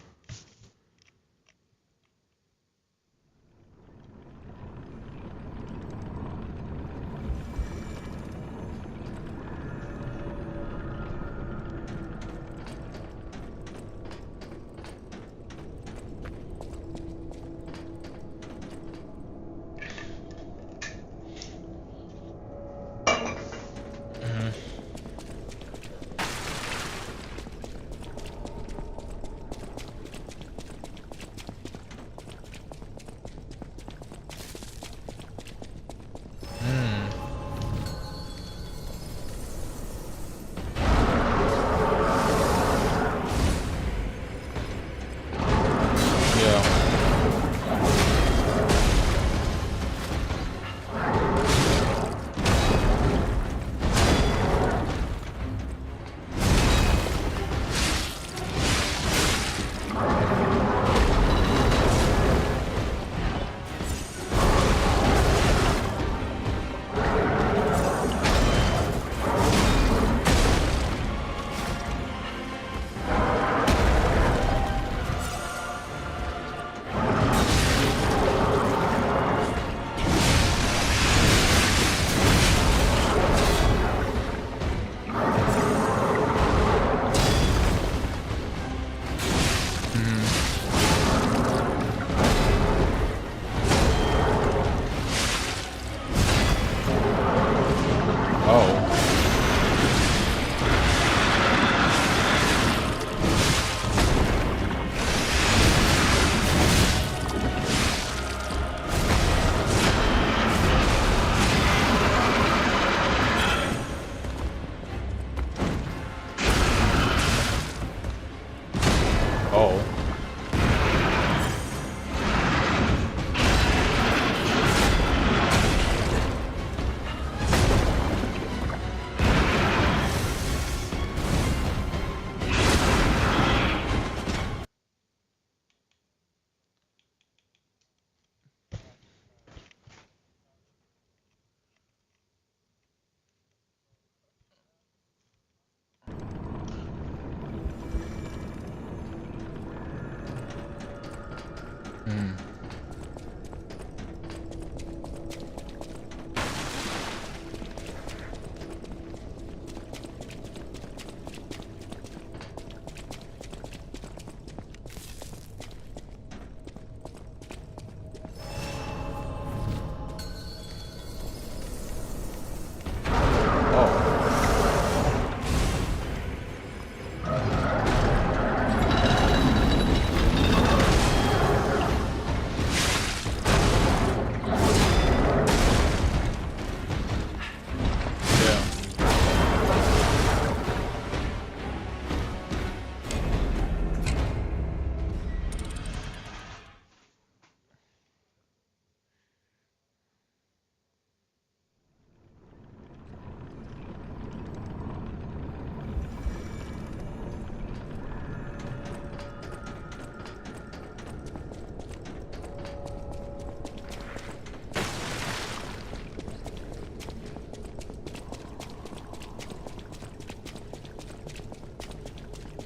Oh. Oh. Hmm.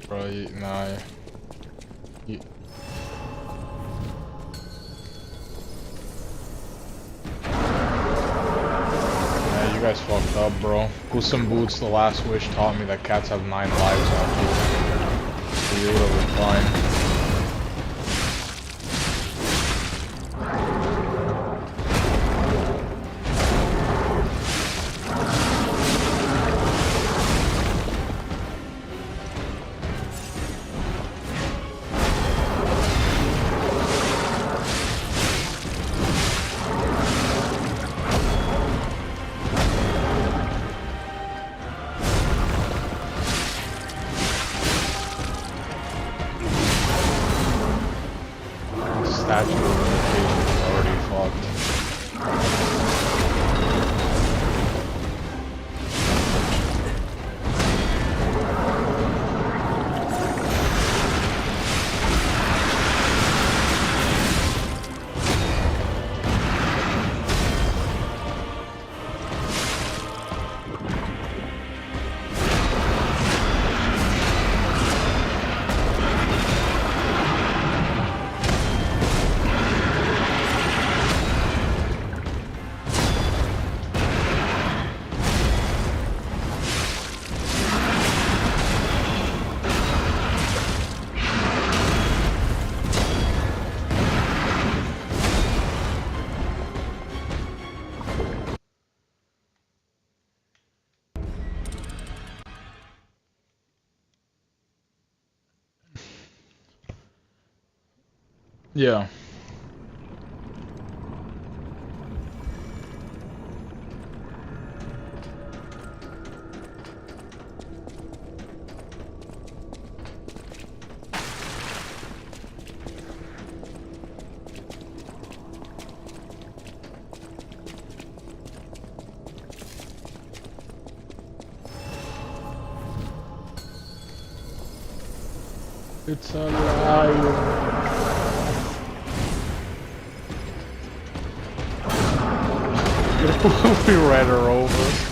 Bro, nah. You... Yeah, you guys fucked up, bro. Puss in Boots, The Last Wish taught me that cats have 9 lives after. So you would've been fine. Statue of limitations is already fucked. Yeah. It's alive. We ran her over.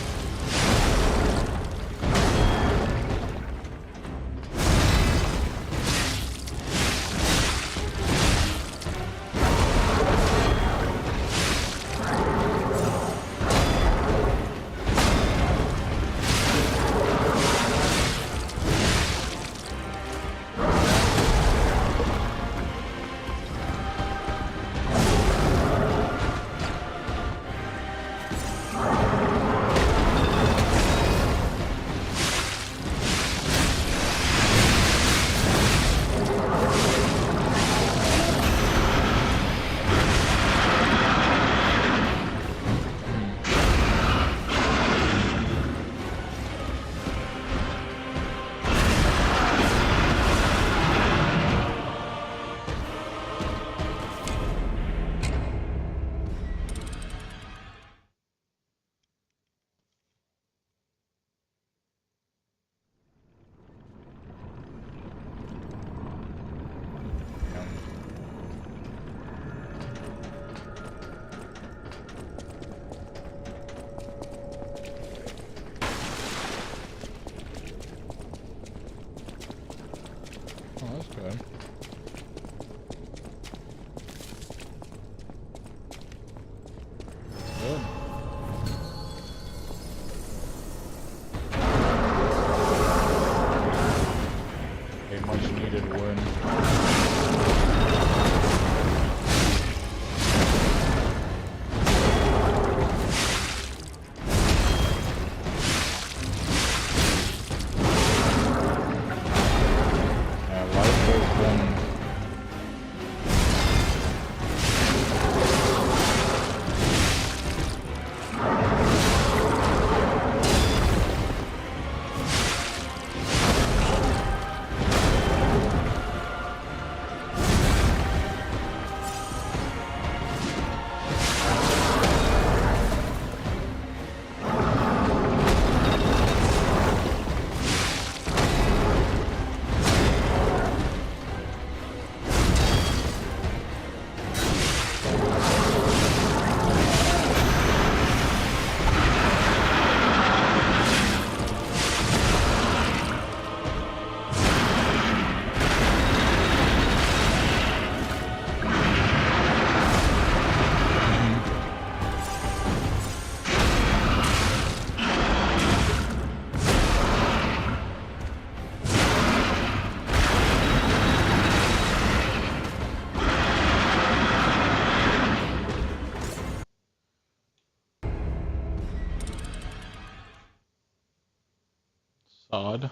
Odd.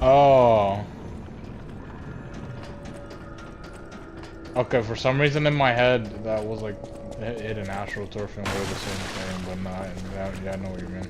Oh. Okay, for some reason in my head, that was like Hidden AstroTurf and we're the same thing, but not. Yeah, I know what you mean.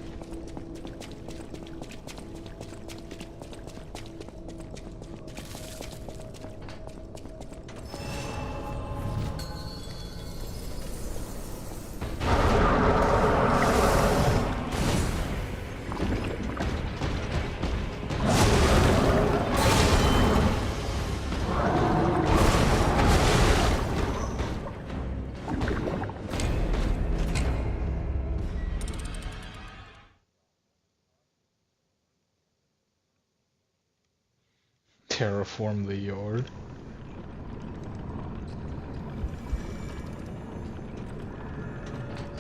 Terraform the yard.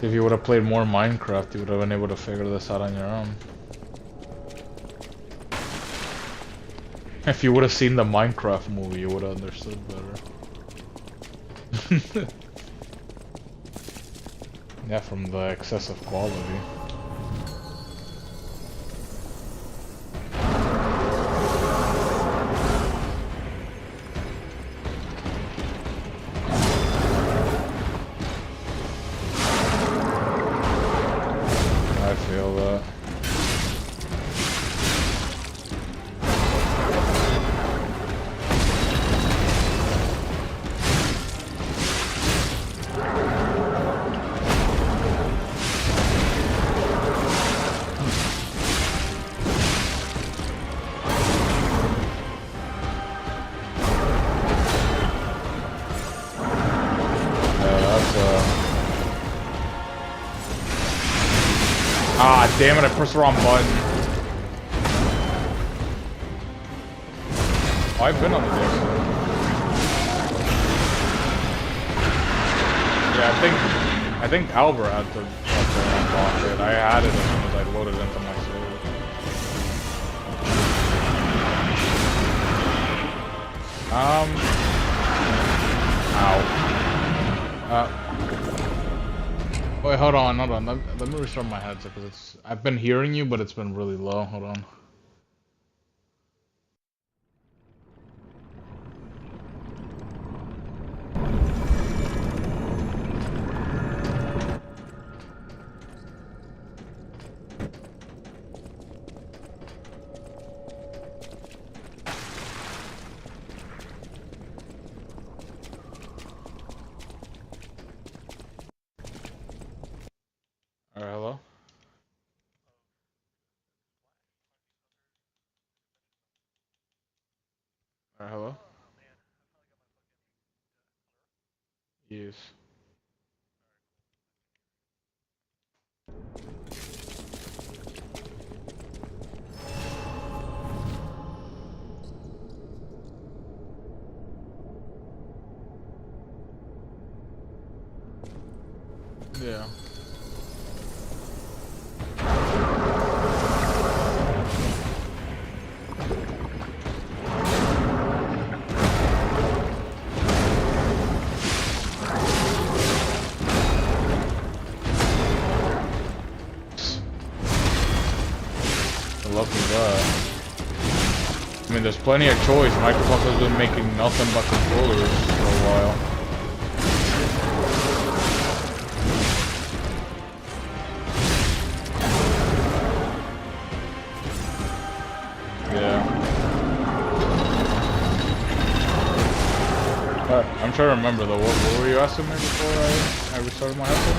If you would have played more Minecraft, you would have been able to figure this out on your own. If you would have seen the Minecraft movie, you would have understood better. Yeah, from the excessive quality. I feel that. Ah, damn it, I pressed the wrong button. Oh, I've been on the DLC. Yeah, I think Albert had to unlock it. I had it as soon as I loaded it into my save. Ow. Wait, hold on. Let me restart my headset because I've been hearing you, but it's been really low. Hold on. Alright, hello? Alright, hello? Yes. Yeah. Lucky God. I mean, there's plenty of choice. Microsoft has been making nothing but controllers for a while. Yeah. I'm trying to remember though. What were you asking me before I restarted my headset?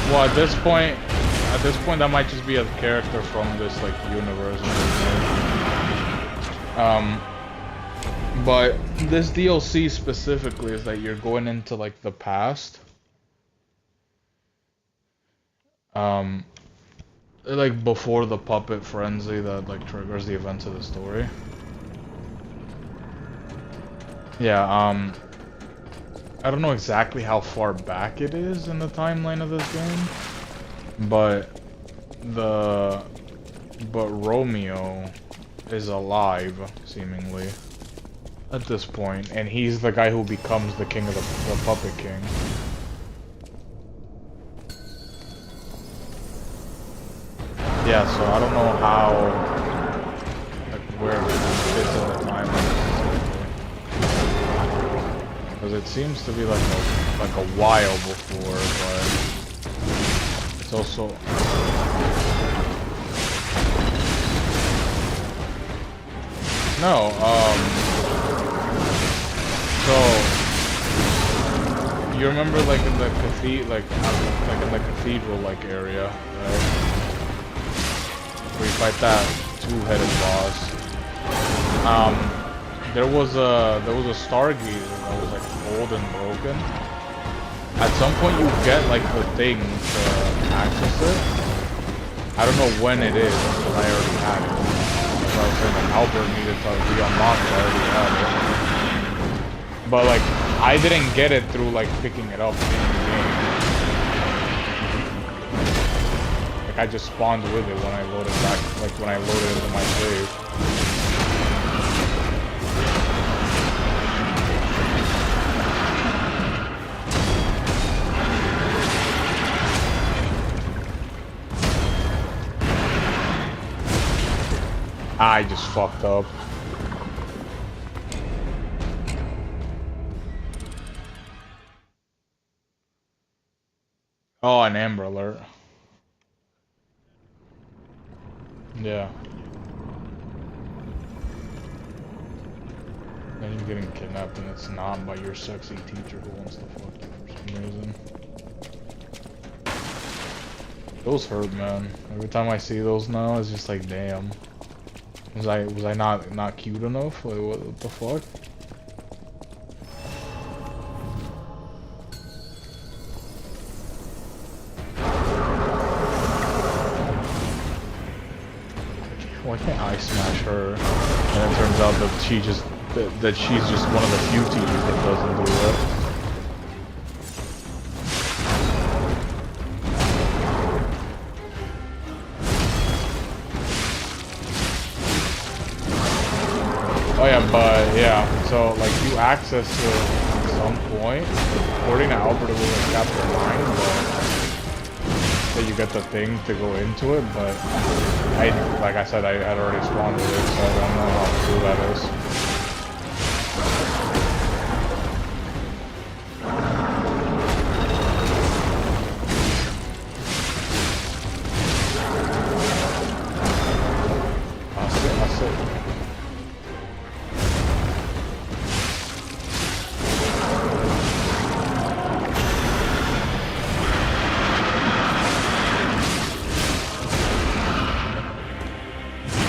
Well, at this point, that might just be a character from this like universe. But this DLC specifically is that you're going into like the past. Like before the puppet frenzy that like triggers the events of the story. Yeah, I don't know exactly how far back it is in the timeline of this game, but Romeo is alive, seemingly, at this point, and he's the guy who becomes the king of the Puppet King. Yeah, so I don't know how, like, where it fits in the timeline, because it seems to be like a while before, but it's also. No, so you remember like in the cathedral like area, right? Where you fight that two-headed boss. There was a stargazer that was like old and broken. At some point you get like the thing to access it. I don't know when it is, because I already had it. I was saying that Albert needed to be unlocked, I already had it. But like, I didn't get it through like picking it up in the game. Like I just spawned with it when I loaded back, like when I loaded into my save. I just fucked up. Oh, an Amber Alert. Yeah. Then you're getting kidnapped and it's not by your sexy teacher who wants to fuck you for some reason. Those hurt, man. Every time I see those now, it's just like, damn. Was I not cute enough? Like, what the fuck? Why can't I smash her? And it turns out that she's just one of the few teachers that doesn't do that. Oh yeah, but yeah, so like you access it at some point, according to Albert it was like chapter 9, but that you get the thing to go into it, but like I said, I had already spawned with it, so I don't know how true that is. That's it.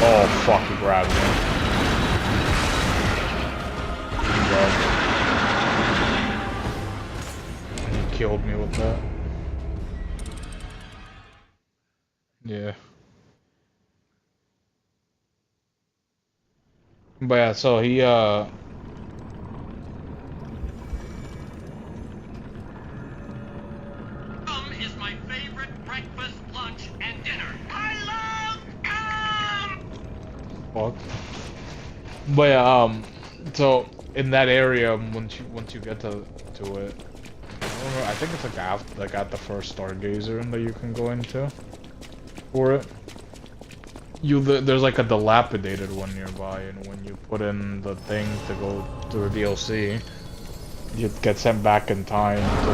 Oh fuck, he grabbed me. He killed me with that. Yeah. But yeah, so he is my favorite breakfast, lunch, and dinner. I love fuck. But yeah, so in that area, once you get to it, I don't know, I think it's like at the first Stargazer that you can go into for it. There's like a dilapidated one nearby, and when you put in the thing to go to the DLC, you get sent back in time to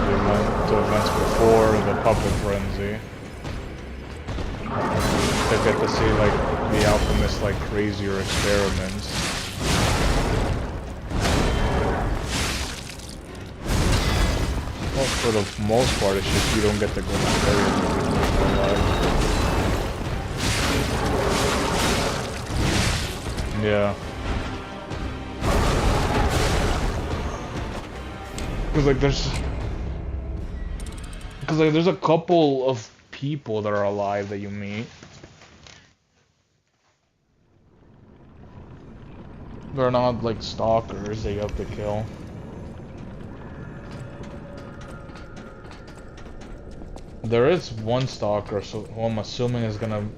events before the Puppet Frenzy. To get to see like the Alchemist like crazier experiments. Well, for the most part, it's just you don't get to go to the area. Yeah. Cause like there's a couple of people that are alive that you meet. They're not like stalkers that you have to kill. There is one stalker, so who I'm assuming is gonna.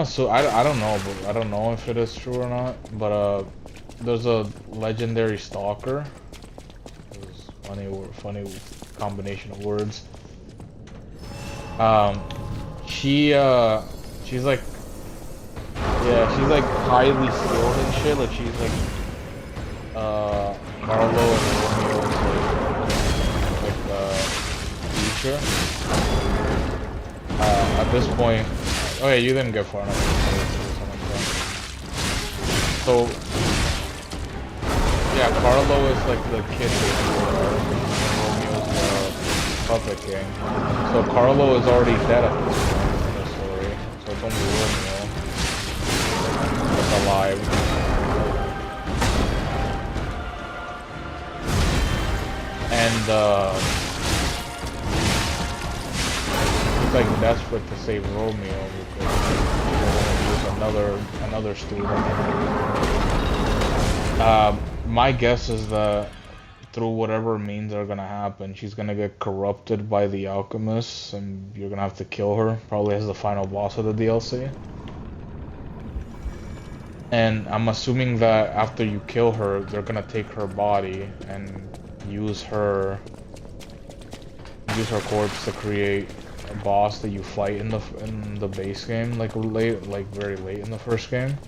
So I don't know, but I don't know if it is true or not. But there's a legendary stalker. It was funny combination of words. She's like, yeah, she's like highly skilled and shit. Like she's like, Carlo and Romeo's future. At this point, oh yeah, you didn't get far enough. So, yeah, Carlo is like the kid before Romeo's puppet king. So Carlo is already dead at this point in the story. So it's only Romeo that's alive. And he's like desperate to save Romeo because he's another student. My guess is that through whatever means are gonna happen, she's gonna get corrupted by the alchemists, and you're gonna have to kill her, probably as the final boss of the DLC. And I'm assuming that after you kill her, they're gonna take her body and use her corpse to create a boss that you fight in the base game, like very late in the first game.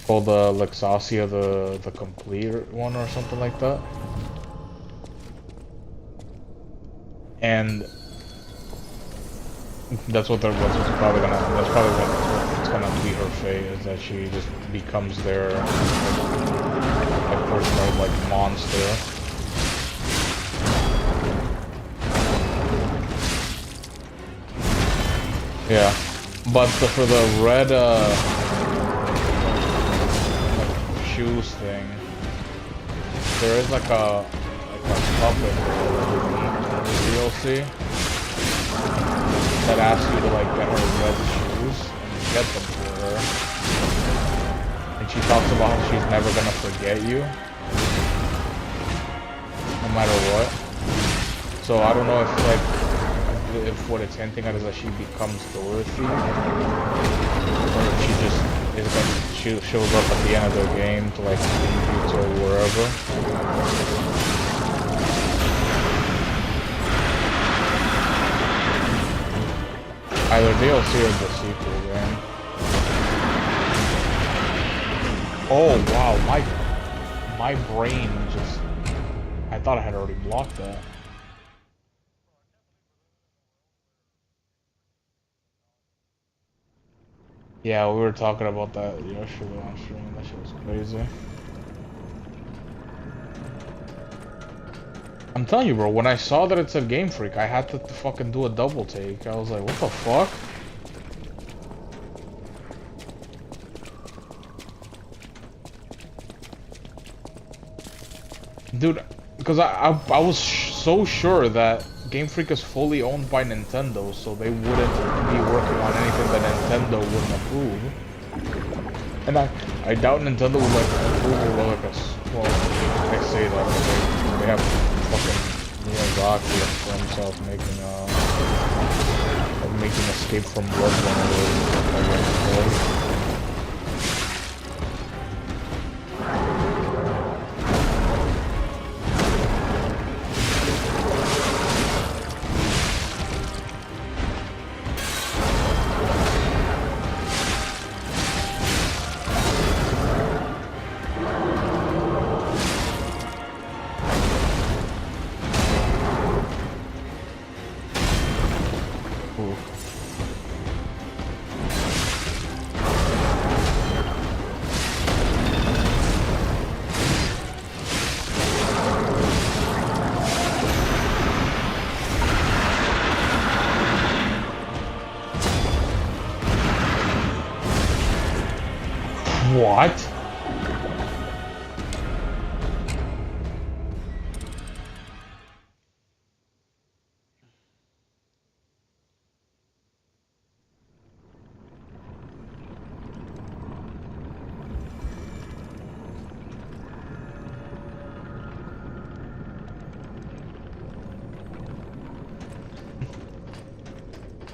Called Lexasia the complete one or something like that. And that's probably what's gonna be her fate, is that she just becomes their like personal like monster. Yeah, but for the red shoes thing, there is like a puppet in the DLC that asks you to like get her red shoes and get them for her, and she talks about how she's never gonna forget you, no matter what. So I don't know if what it's hinting at is that she becomes Dorothy, or if she just she shows up at the end of the game to like lead you to wherever. Either DLC or the sequel game. Oh wow, my brain just, I thought I had already blocked that. Yeah, we were talking about that yesterday on stream. That shit was crazy. I'm telling you, bro, when I saw that it said Game Freak, I had to fucking do a double take. I was like, what the fuck? Dude, because I was so sure that Game Freak is fully owned by Nintendo, so they wouldn't be working on anything that Nintendo wouldn't approve. And I doubt Nintendo would like approve or like well, I say that, but they have fucking Miyazaki and for himself making Escape from Bloodborne or What?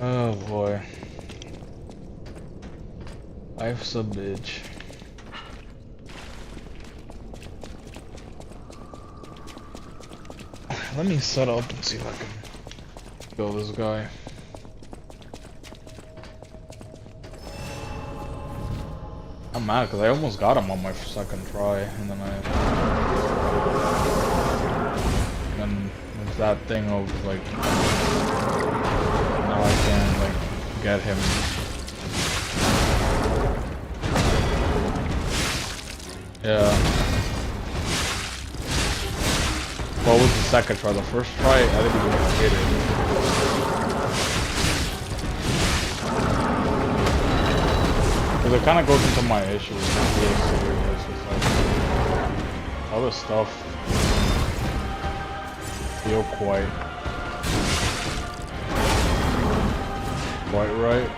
Oh boy. Life's a bitch. Let me set up and see if I can kill this guy. I'm mad because I almost got him on my second try, and then it's that thing of like, now I can't like get him. Yeah. What was the second try? The first try, I didn't even hit it. Because it kind of goes into my issues. It's just like, other stuff feel quite right.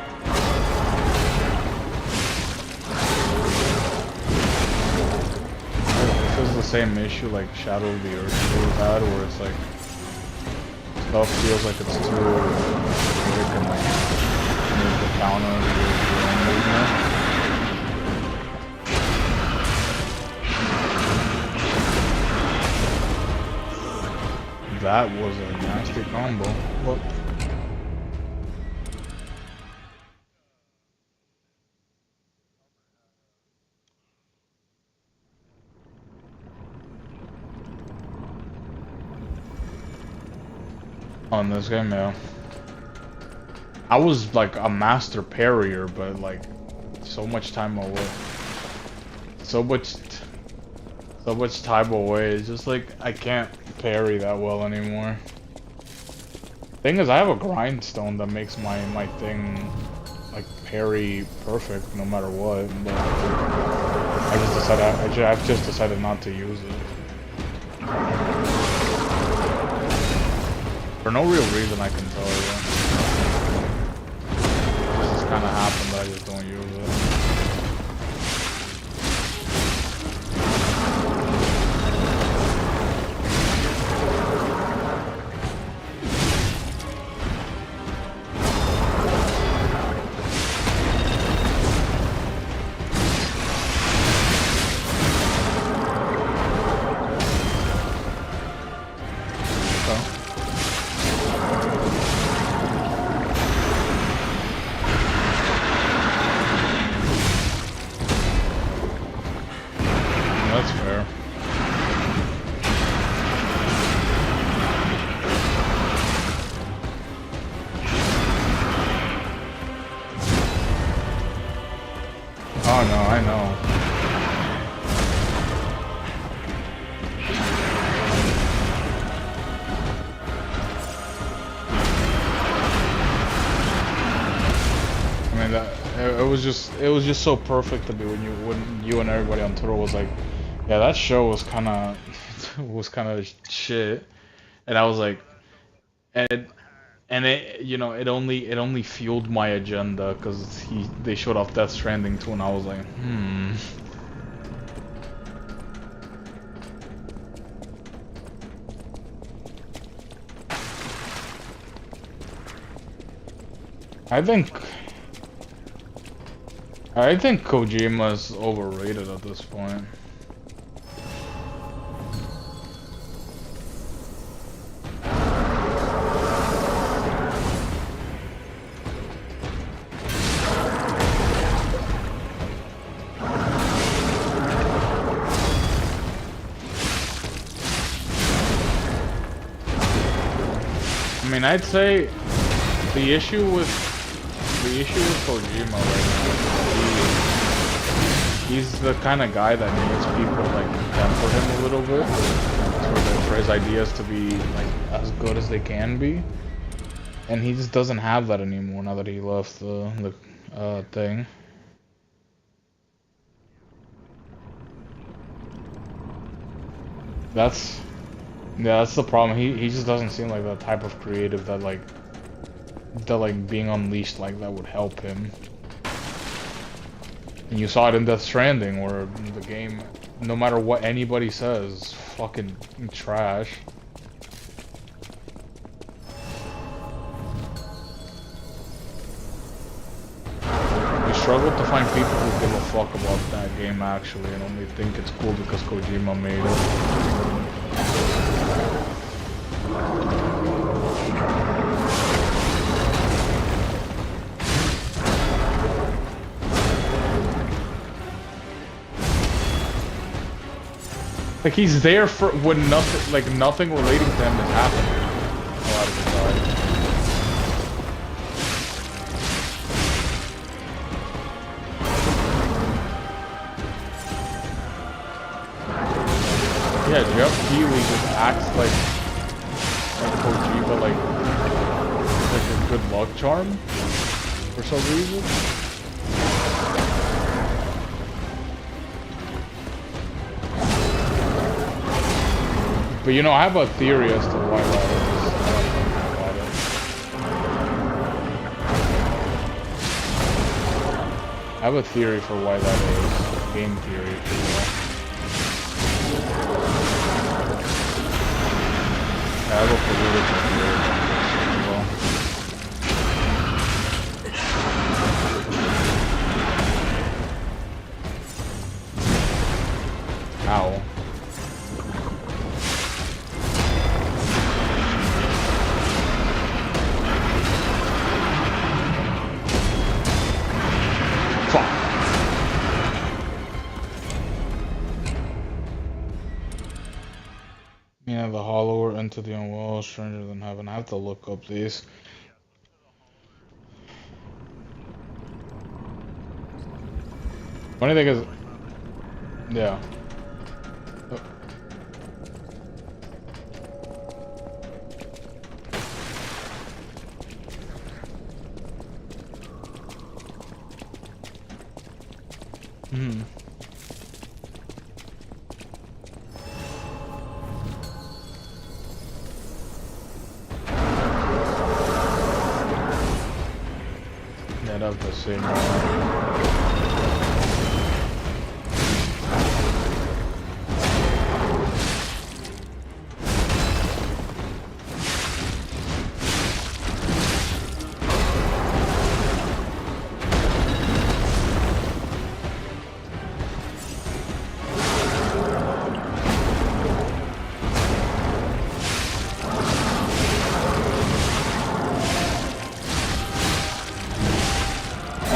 This is the same issue like Shadow of the Earth had, where it's like stuff feels like it's too quick and like move the counter with your own movement. That was a nasty combo. What? On this game, yeah. I was like a master parrier, but like so much time away. So much time away. It's just like I can't parry that well anymore. Thing is, I have a grindstone that makes my thing like parry perfect no matter what. But I've just decided not to use it. For no real reason I can tell you. This just kind of happened that I just don't use it. That's fair. Oh no, I know. I mean that it was just so perfect to be when you and everybody on Twitter was like, yeah, that show was kind of shit, and I was like, and it, you know, it only fueled my agenda because they showed off Death Stranding 2, and I was like, I think Kojima's overrated at this point. I mean, I'd say the issue with Kojima right now, he's the kind of guy that needs people like temper him a little bit for his ideas to be like as good as they can be, and he just doesn't have that anymore now that he left the thing. That's the problem. He just doesn't seem like that type of creative that like being unleashed like that would help him. And you saw it in Death Stranding, where the game, no matter what anybody says, is fucking trash. find people who give a fuck about that game actually and only think it's cool because Kojima made it. Like he's there for when nothing, like nothing relating to him is happening. A lot of the time. Yeah, Jeff Keighley just acts like Kojima, like a good luck charm for some reason. But you know, I have a theory as to why that is. I have a theory for why that is. Game theory, if you will. I have a political theory about this as well. Ow. Yeah, the hollower into the unwell, stranger than heaven. I have to look up these. Funny thing is, yeah. Oh. Hmm. Yeah, that's the same one.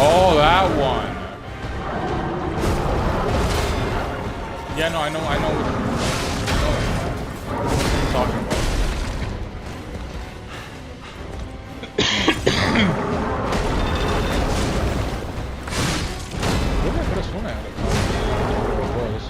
Oh, that one. Yeah, no, I know what you're talking about. Maybe I could have sworn I had it. I don't know what it was.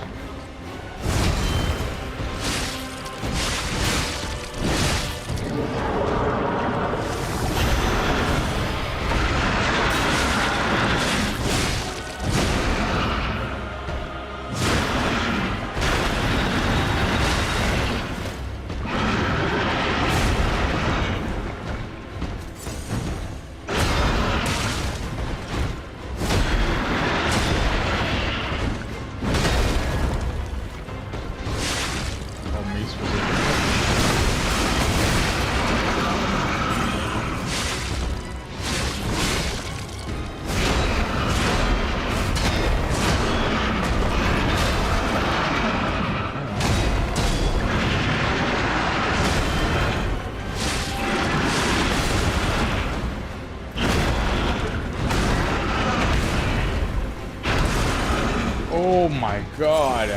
Oh my god.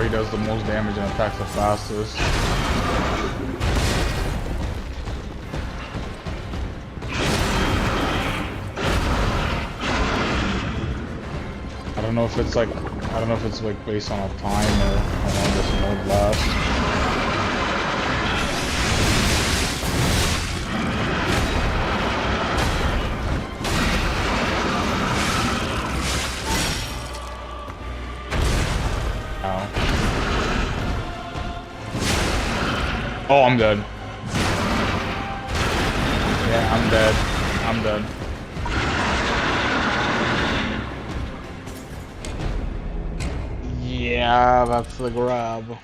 he does the most damage and attacks the fastest. I don't know if it's like based on a time or how long this mode lasts. Oh, I'm dead. Yeah, I'm dead. I'm dead. Yeah, that's the grab.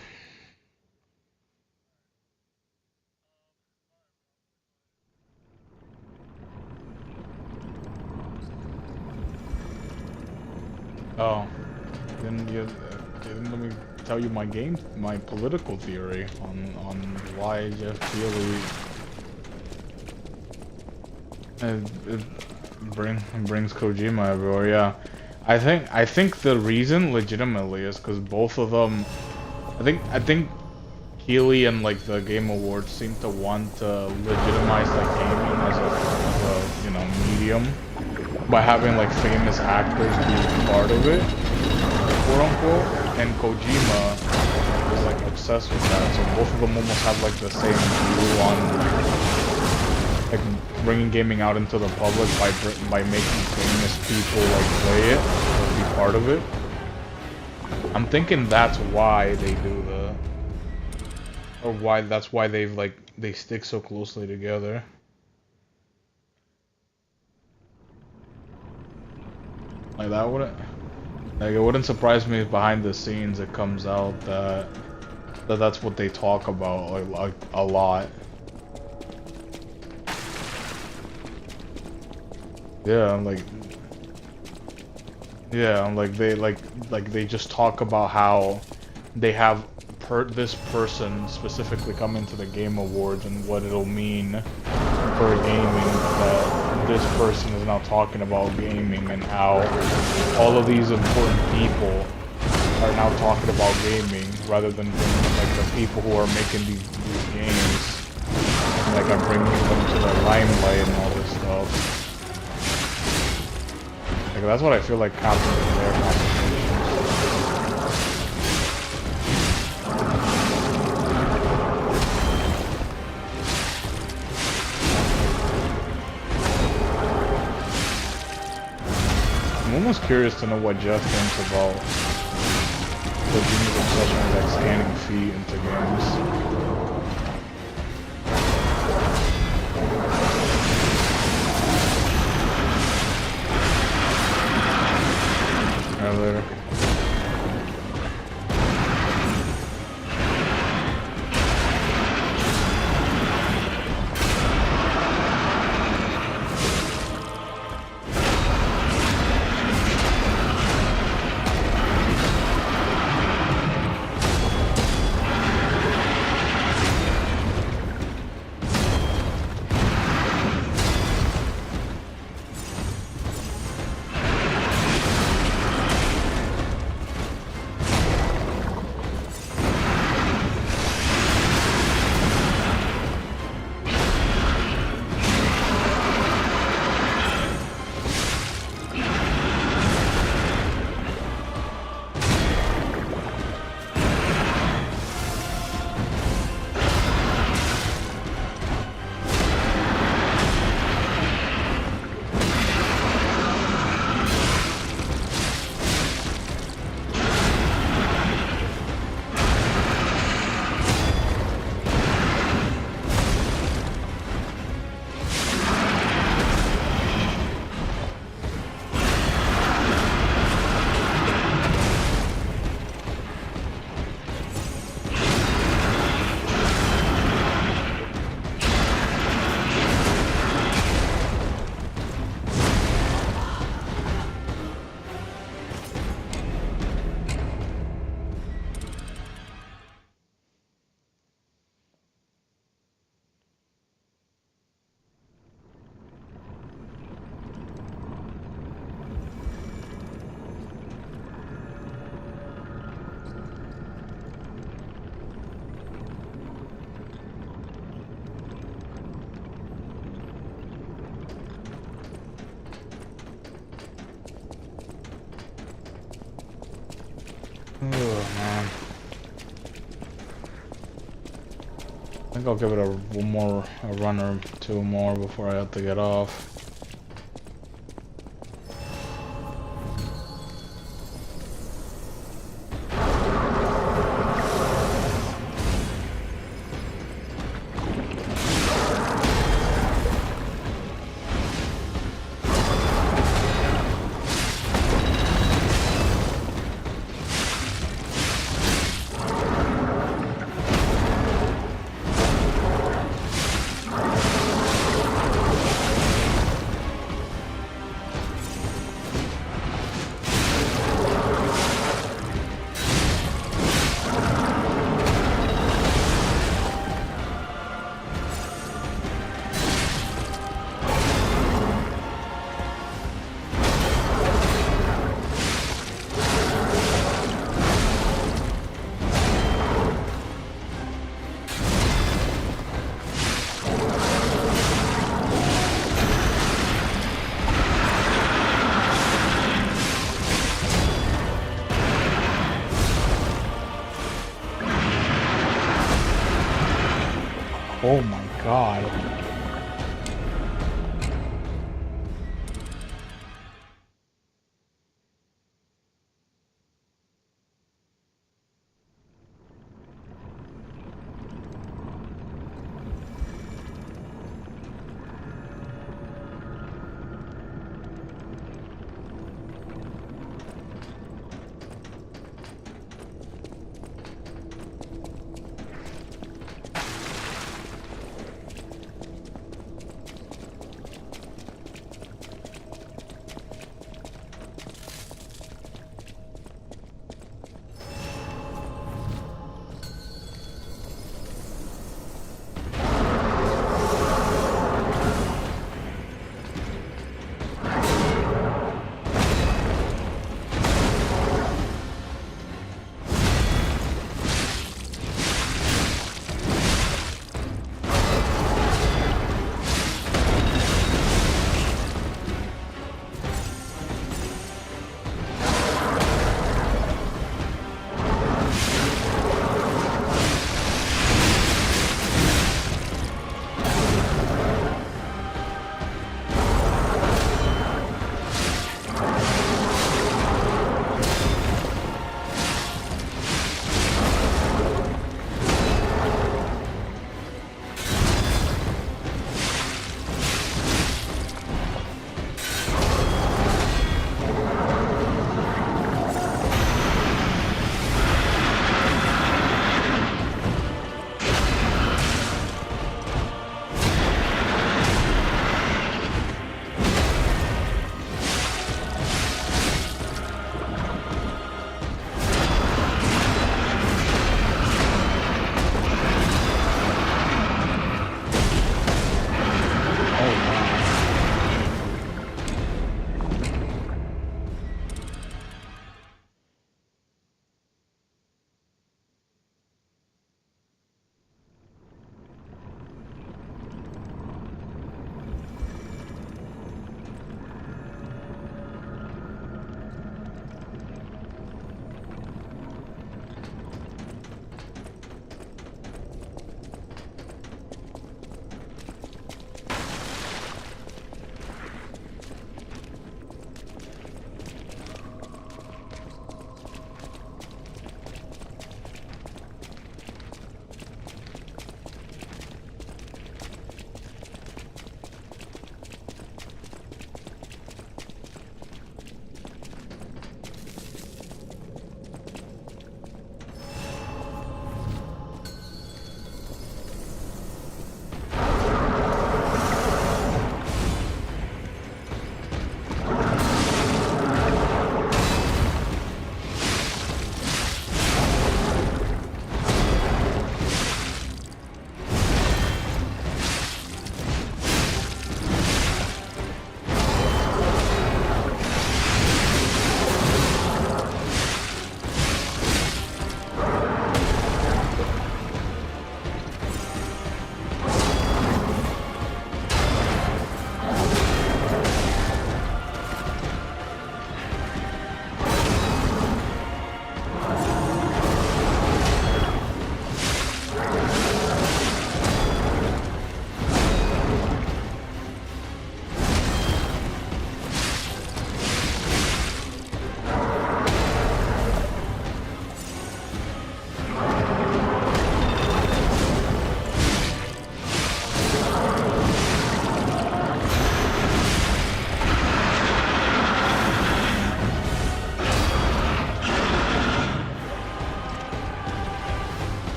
Oh, didn't let me tell you my political theory on why Jeff Keighley it brings Kojima everywhere. Yeah, I think the reason legitimately is because both of them, I think Keighley and like the Game Awards seem to want to legitimize like gaming as a you know, medium by having like famous actors be part of it, quote unquote. And Kojima is like obsessed with that, so both of them almost have like the same view on like bringing gaming out into the public by making famous people like play it or be part of it. I'm thinking that's why they do that, or that's why they stick so closely together. Like that wouldn't. Like, it wouldn't surprise me if behind the scenes it comes out that that's what they talk about like a lot. Yeah, they just talk about how they have this person specifically come into the Game Awards and what it'll mean for gaming that this person is now talking about gaming, and how all of these important people are now talking about gaming rather than bringing like the people who are making these games, like I'm bringing them to the limelight and all this stuff. Like that's what I feel like happens in their conversations. I'm almost curious to know what Jeff thinks about Kojima's obsession with like scanning feet into games. Alright, later. think I'll give it a run or two more before I have to get off. Oh my god.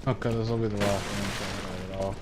Okay, this will be the last one, so I'll write it off.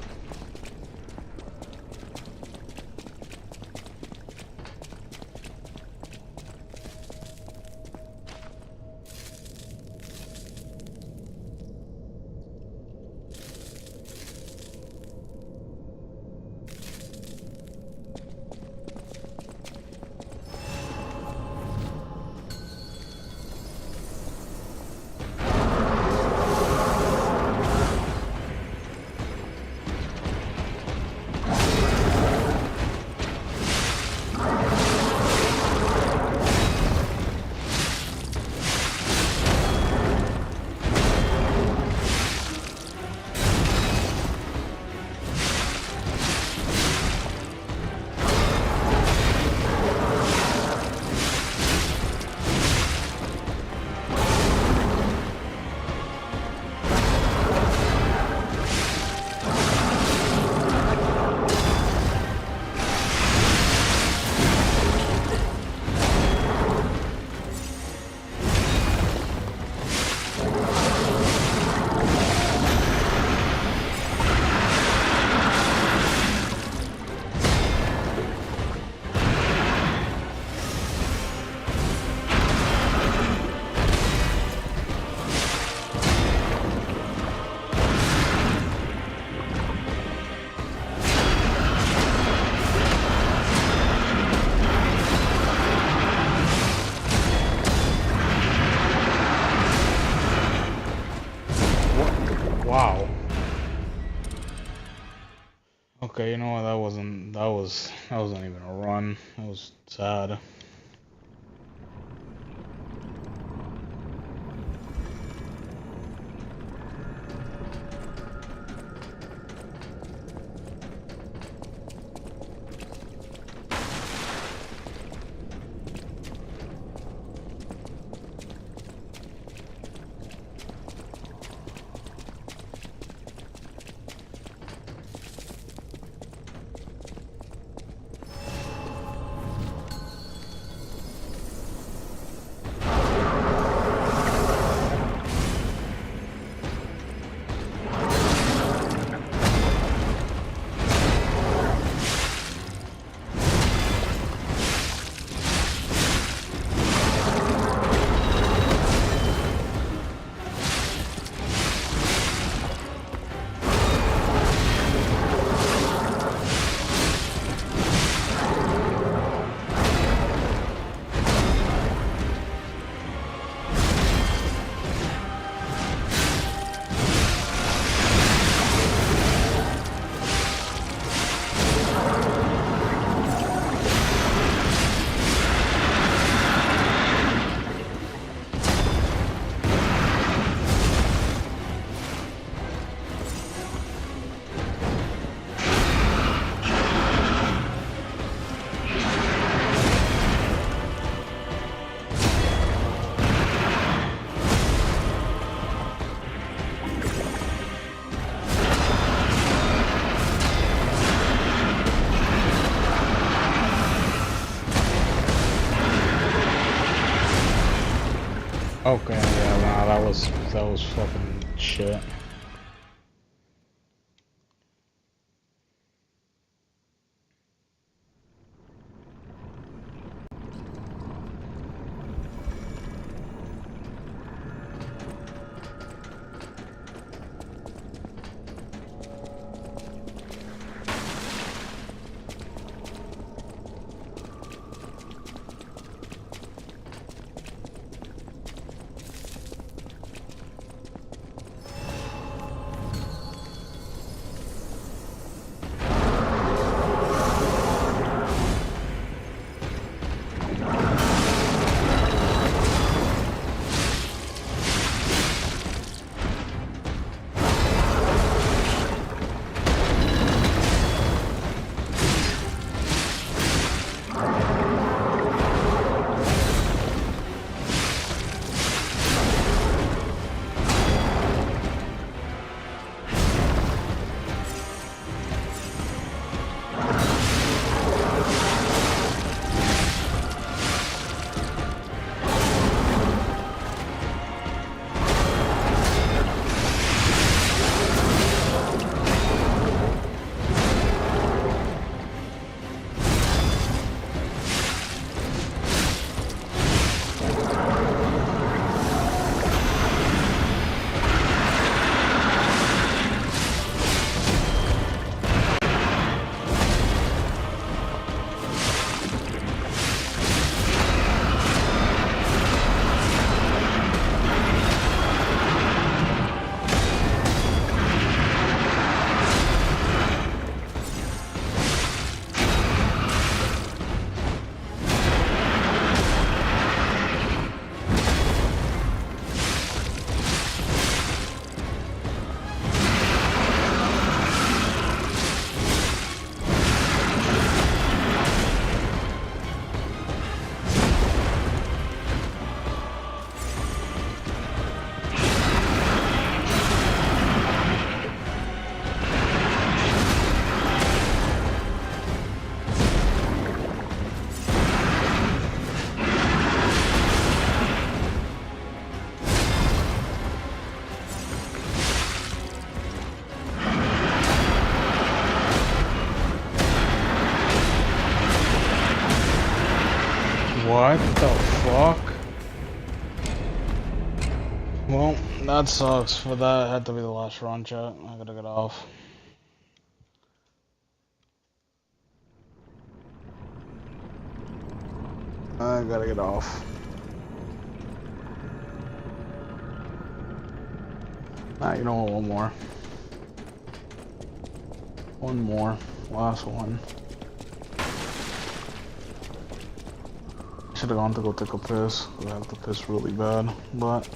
Wow. Okay, you know what? That wasn't even a run. That was sad. Okay, yeah, nah, that was fucking shit. What the fuck? Well, that sucks. For that, it had to be the last run, chat. I gotta get off. I gotta get off. Nah, you know what? One more. One more. Last one. Should have gone to go take a piss. I have to piss really bad, but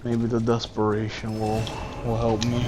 maybe the desperation will help me.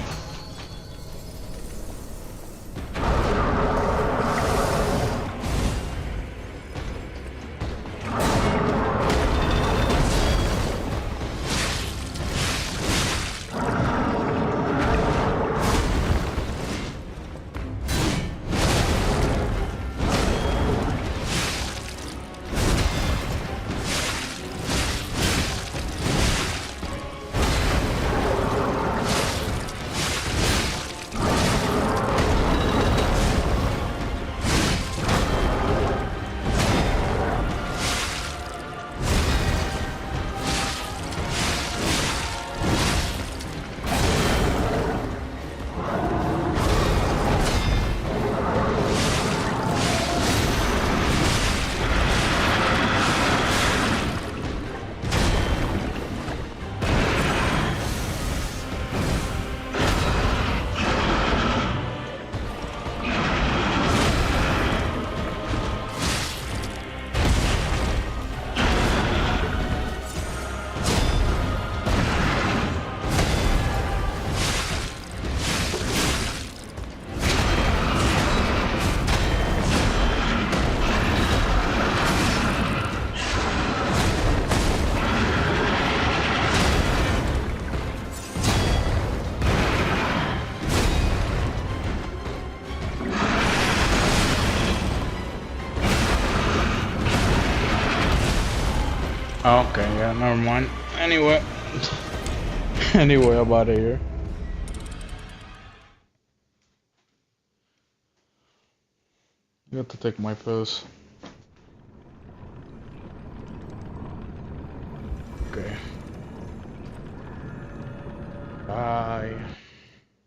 Okay, yeah, never mind. Anyway, anyway, I'm out of here. I got to take my piss.